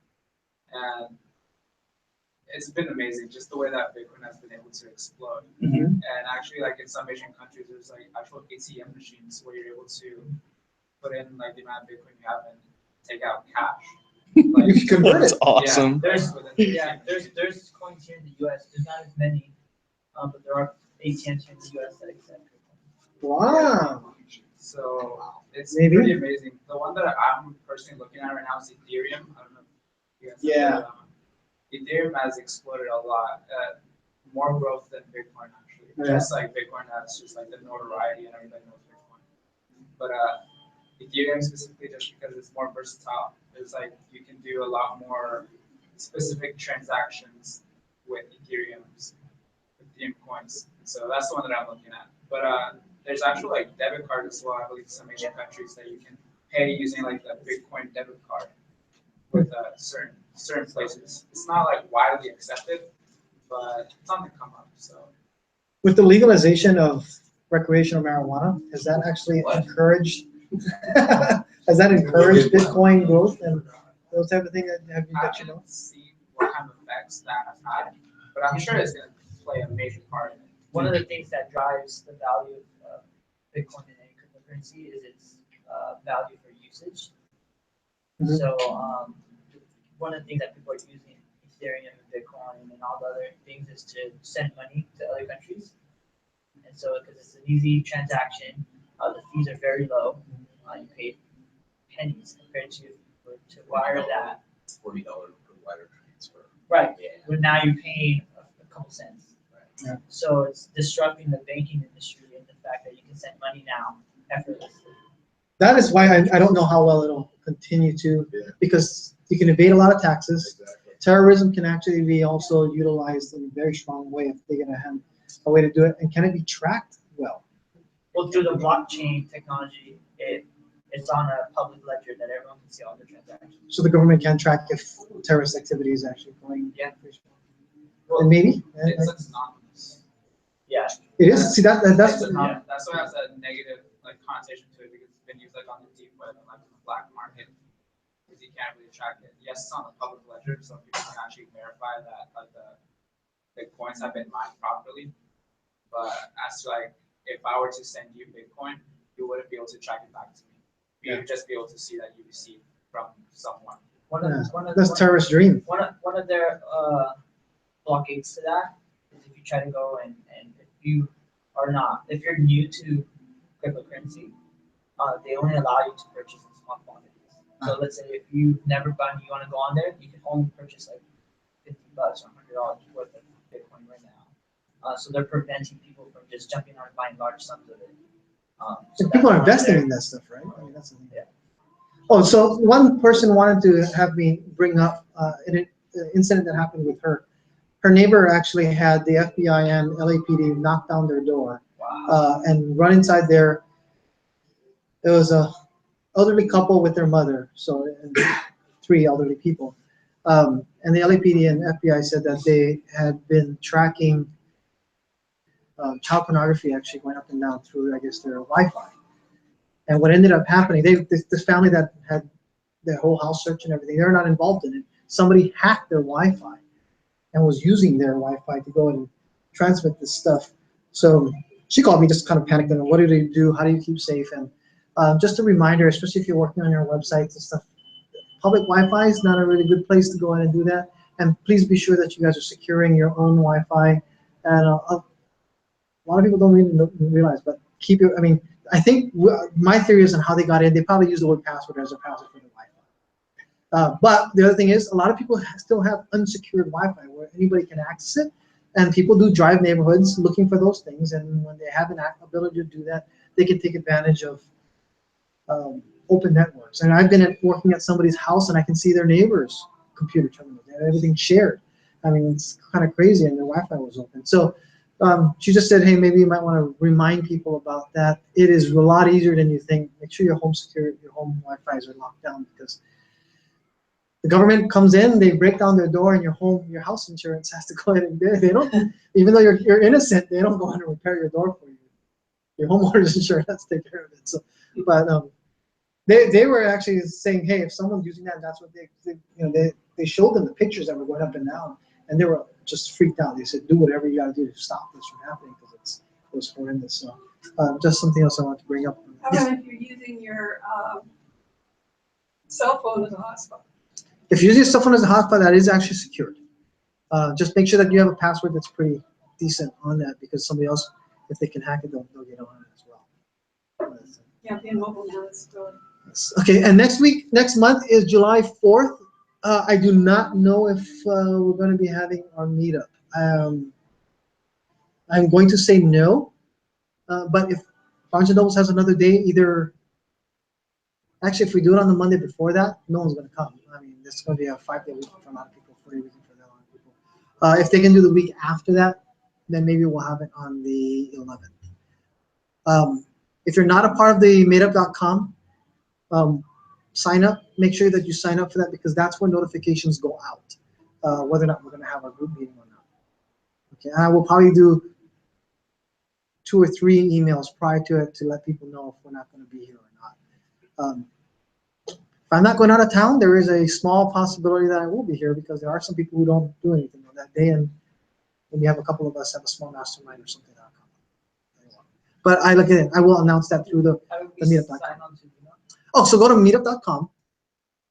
and it's been amazing just the way that Bitcoin has been able to explode. Mhm. And actually, like in some Asian countries, there's like actual ATM machines where you're able to put in like the amount of Bitcoin you have and take out cash. Like, You can convert That's it. awesome. There's yeah, there's coins here in the U.S. There's not as many, but there are ATMs here in the U.S. that accept Bitcoin. Wow. So it's Maybe. pretty amazing. The one that I'm personally looking at right now is Ethereum. I don't know if you guys have Yeah. heard of it. Ethereum has exploded a lot, more growth than Bitcoin actually. Yeah. Just like Bitcoin has just like the notoriety and everybody knows Bitcoin. But Ethereum specifically just because it's more versatile. It's like you can do a lot more specific transactions with Ethereum coins. So that's the one that I'm looking at. But there's actually like debit card as well. I believe some Asian countries that you can pay using like the Bitcoin debit card with certain places. It's not like widely accepted, but it's on the come up. So With the legalization of recreational marijuana, has that actually encouraged? Has that encouraged Bitcoin growth and those type of things that I you know? haven't seen what kind of effects that has had, but I'm sure it's going to play a major part in it. One of the things that drives the value of Bitcoin in any cryptocurrency is its value for usage. Mhm. So one of the things that people are using Ethereum and Bitcoin and all the other things is to send money to other countries. And so because it's an easy transaction, the fees are very low. You pay pennies compared to wire that. It's $40 per wire transfer. Right. Yeah. But now you're paying a couple cents. Yeah. So it's disrupting the banking industry and the fact that you can send money now effortlessly. That is why I don't know how well it'll continue to, because you can evade a lot of taxes. Exactly. Terrorism can actually be also utilized in a very strong way if they're gonna have a way to do it. And can it be tracked well? Well, through the blockchain technology, it's on a public ledger that everyone can see all the transactions. So the government can track if terrorist activity is actually going. Yeah. And maybe. It's anonymous. Yeah. It is. See that's That's why it has a negative like connotation to it because it's been used like on the deep web and like on the black market because you can't really track it. Yes, it's on the public ledger, so people can actually verify that like the coins have been mined properly. But as to like if I were to send you Bitcoin, you wouldn't be able to track it back to me. You would just be able to see that you received from someone. that's terrorist dream. One of their blockades to that is if you try to go and if you're new to cryptocurrency, they only allow you to purchase in small quantities. So let's say if you've never bought, you want to go on there, you can only purchase like $50 or $100 worth of Bitcoin right now. So they're preventing people from just jumping on and buying large sums of it. So And people are that's why investing they're- in that stuff, right? I mean, that's the thing. Yeah. Oh, so one person wanted to have me bring up an incident that happened with her. Her neighbor actually had the FBI and LAPD knock down their door and run inside there. It was a elderly couple with their mother, so and 3 elderly people. And the LAPD and FBI said that they had been tracking child pornography actually going up and down through, I guess, their Wi-Fi. And what ended up happening, this family that had their whole house search and everything, they're not involved in it. Somebody hacked their Wi-Fi and was using their Wi-Fi to go and transmit this stuff. So she called me, just kind of panicked, and what do they do? How do you keep safe? And just a reminder, especially if you're working on your websites and stuff, public Wi-Fi is not a really good place to go in and do that. And please be sure that you guys are securing your own Wi-Fi. And a lot of people don't really realize, but keep your, I mean, I think my theory is on how they got in. They probably use the word password as a password for the Wi-Fi. But the other thing is, a lot of people still have unsecured Wi-Fi where anybody can access it. And people do drive neighborhoods looking for those things. And when they have an ability to do that, they can take advantage of open networks. And I've been working at somebody's house, and I can see their neighbors' computer terminals. They have everything shared. I mean, it's kind of crazy, and their Wi-Fi was open. So she just said, hey, maybe you might want to remind people about that. It is a lot easier than you think. Make sure your home Wi-Fi's are locked down, because the government comes in, they break down their door, and your house insurance has to go in and they don't, even though you're innocent, they don't go in and repair your door for you. Your homeowner's insurance has to take care of it. So, but they were actually saying, hey, if someone's using that, that's what they showed them the pictures that were going up and down, and they were just freaked out. They said, do whatever you got to do to stop this from happening, because it was horrendous. So just something else I want to bring up. How about if you're using your cell phone as a hotspot? If you're using your cell phone as a hotspot, that is actually secured. Just make sure that you have a password that's pretty decent on that, because somebody else, if they can hack it, they'll get on it as well. Yeah, being mobile now is good. Okay, and next month is July 4th. I do not know if we're going to be having our meetup. I'm going to say no, but if Barnes & Noble has another day, actually, if we do it on the Monday before that, no one's going to come. I mean, this is going to be a 5-day weekend for a lot of people, 4-day weekend for a lot of people. If they can do the week after that, then maybe we'll have it on the 11th. If you're not a part of the meetup.com, sign up. Make sure that you sign up for that, because that's when notifications go out, whether or not we're going to have a group meeting or not. Okay, and I will probably do 2 or 3 emails prior to it to let people know if we're not going to be here or not. If I'm not going out of town, there is a small possibility that I will be here, because there are some people who don't do anything on that day, and maybe have a couple of us have a small mastermind or something. But I look at it. I will announce that through the meetup.com. Oh, so go to meetup.com.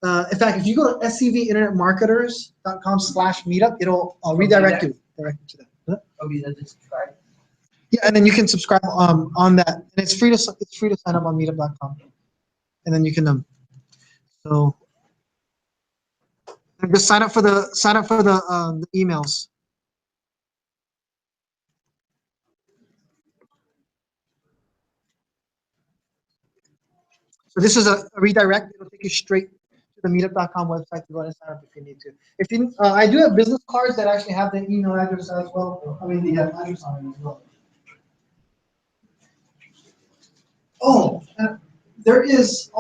In fact, if you go to scvinternetmarketers.com/meetup, it'll redirect you to that. Huh? Okay, then just subscribe. Yeah, and then you can subscribe on that, and it's free to sign up on meetup.com, and then you can so just sign up for the emails. So this is a redirect. It'll take you straight to the meetup.com website to go and sign up if you need to. If you, I do have business cards that actually have the email address as well. I mean the address on it as well. Oh, there is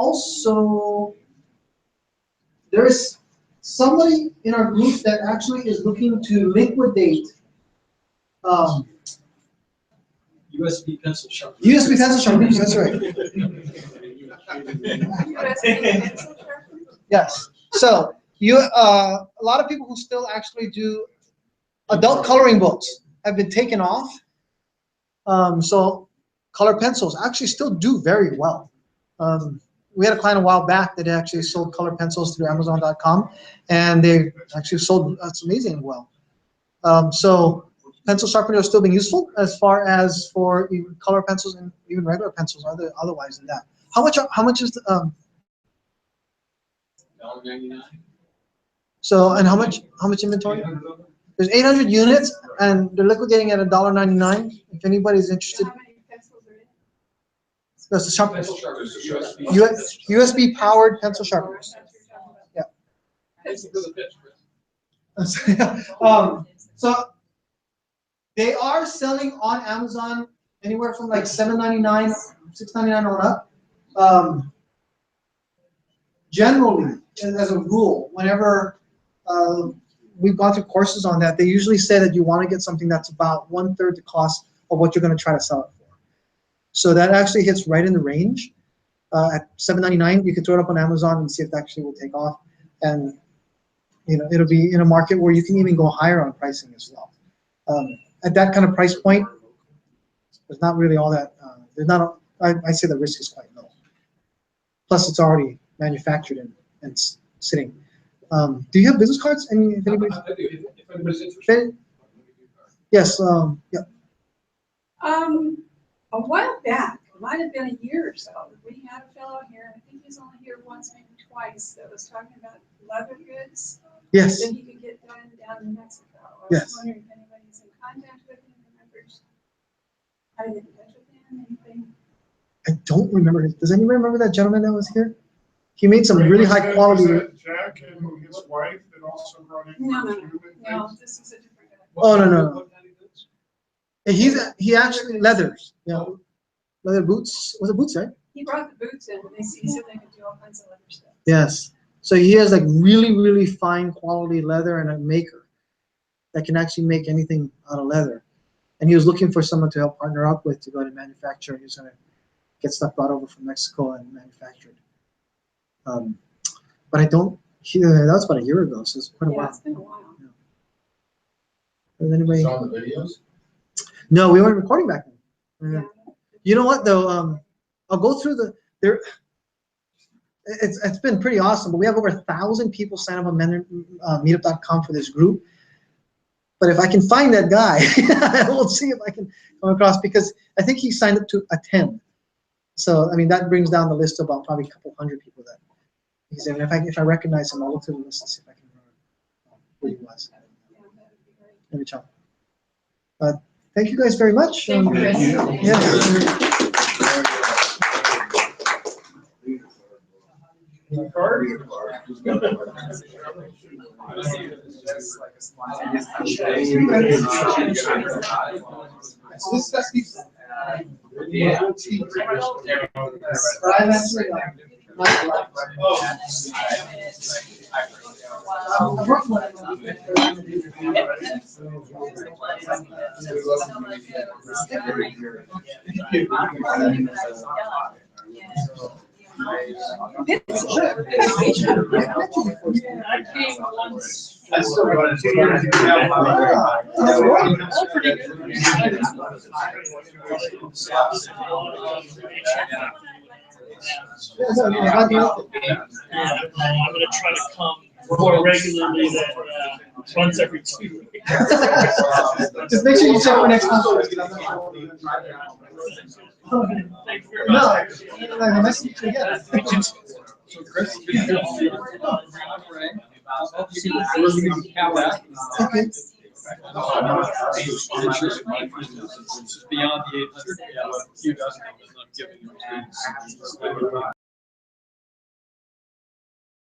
somebody in our group that actually is looking to liquidate USB pencil sharpeners. USB pencil sharpeners. That's right. USB pencil sharpeners? Yes. So a lot of people who still actually do adult coloring books have been taken off. So color pencils actually still do very well. We had a client a while back that actually sold color pencils through Amazon.com, and they actually sold amazing well. So pencil sharpeners are still being useful as far as for even color pencils and even regular pencils. Otherwise than that, how much is the $1.99. So, and how much inventory? There's 800 units, and they're liquidating at $1.99. If anybody's interested. How many pencils are in it? That's the sharpeners. Pencil sharpeners. USB powered pencil sharpeners. Thanks for the pitch, Chris. So they are selling on Amazon anywhere from like $7.99, $6.99 on up. Generally, as a rule, whenever we've gone through courses on that, they usually say that you want to get something that's about 1/3 the cost of what you're going to try to sell it for. So that actually hits right in the range. At $7.99, you can throw it up on Amazon and see if it actually will take off. And it'll be in a market where you can even go higher on pricing as well. At that kind of price point, there's not really all that. There's not. I say the risk is quite low. Plus, it's already manufactured and sitting. Do you have business cards? I do, if anybody's interested. Yes. Yeah. A while back, it might have been a year or so, we had a fellow here, I think he's only here once, maybe twice, that was talking about leather goods. Yes. That he could get done down in Mexico. I Yes. was wondering if anybody's in contact with him, remembers. How to get in touch with him, anything? I don't remember. Does anyone remember that gentleman that was here? He made some really high quality. Was that Jack and his wife that also brought in. No, this is a different guy. Oh, no. He actually leathers. Yeah. Leather boots. Was it boots, right? He brought the boots in, and he said they could do all kinds of leather stuff. Yes. So he has like really, really fine quality leather and a maker that can actually make anything out of leather. And he was looking for someone to help partner up with to go to manufacture. He was going to get stuff brought over from Mexico and manufactured. But I don't. That was about a year ago, so it's quite a while. It's been a while. Yeah. Anyway, Saw the videos? no, we weren't recording back then. Yeah. You know what though? I'll go through there. It's been pretty awesome, but we have over 1,000 people sign up on Meetup.com for this group. But if I can find that guy, we'll see if I can come across, because I think he signed up to attend. So I mean that brings down the list to about probably a couple hundred people that he's in. If I recognize him, I'll look through the list and see if I can remember who he was. Let me check. Thank you guys very much. Thank you, Chris. Yeah. I'm gonna try to come more regularly than once every 2 weeks. Just make sure you check for next month. No, nice to meet you again. So Chris, Okay. Beyond the 800, yeah, you guys know that I'm giving you.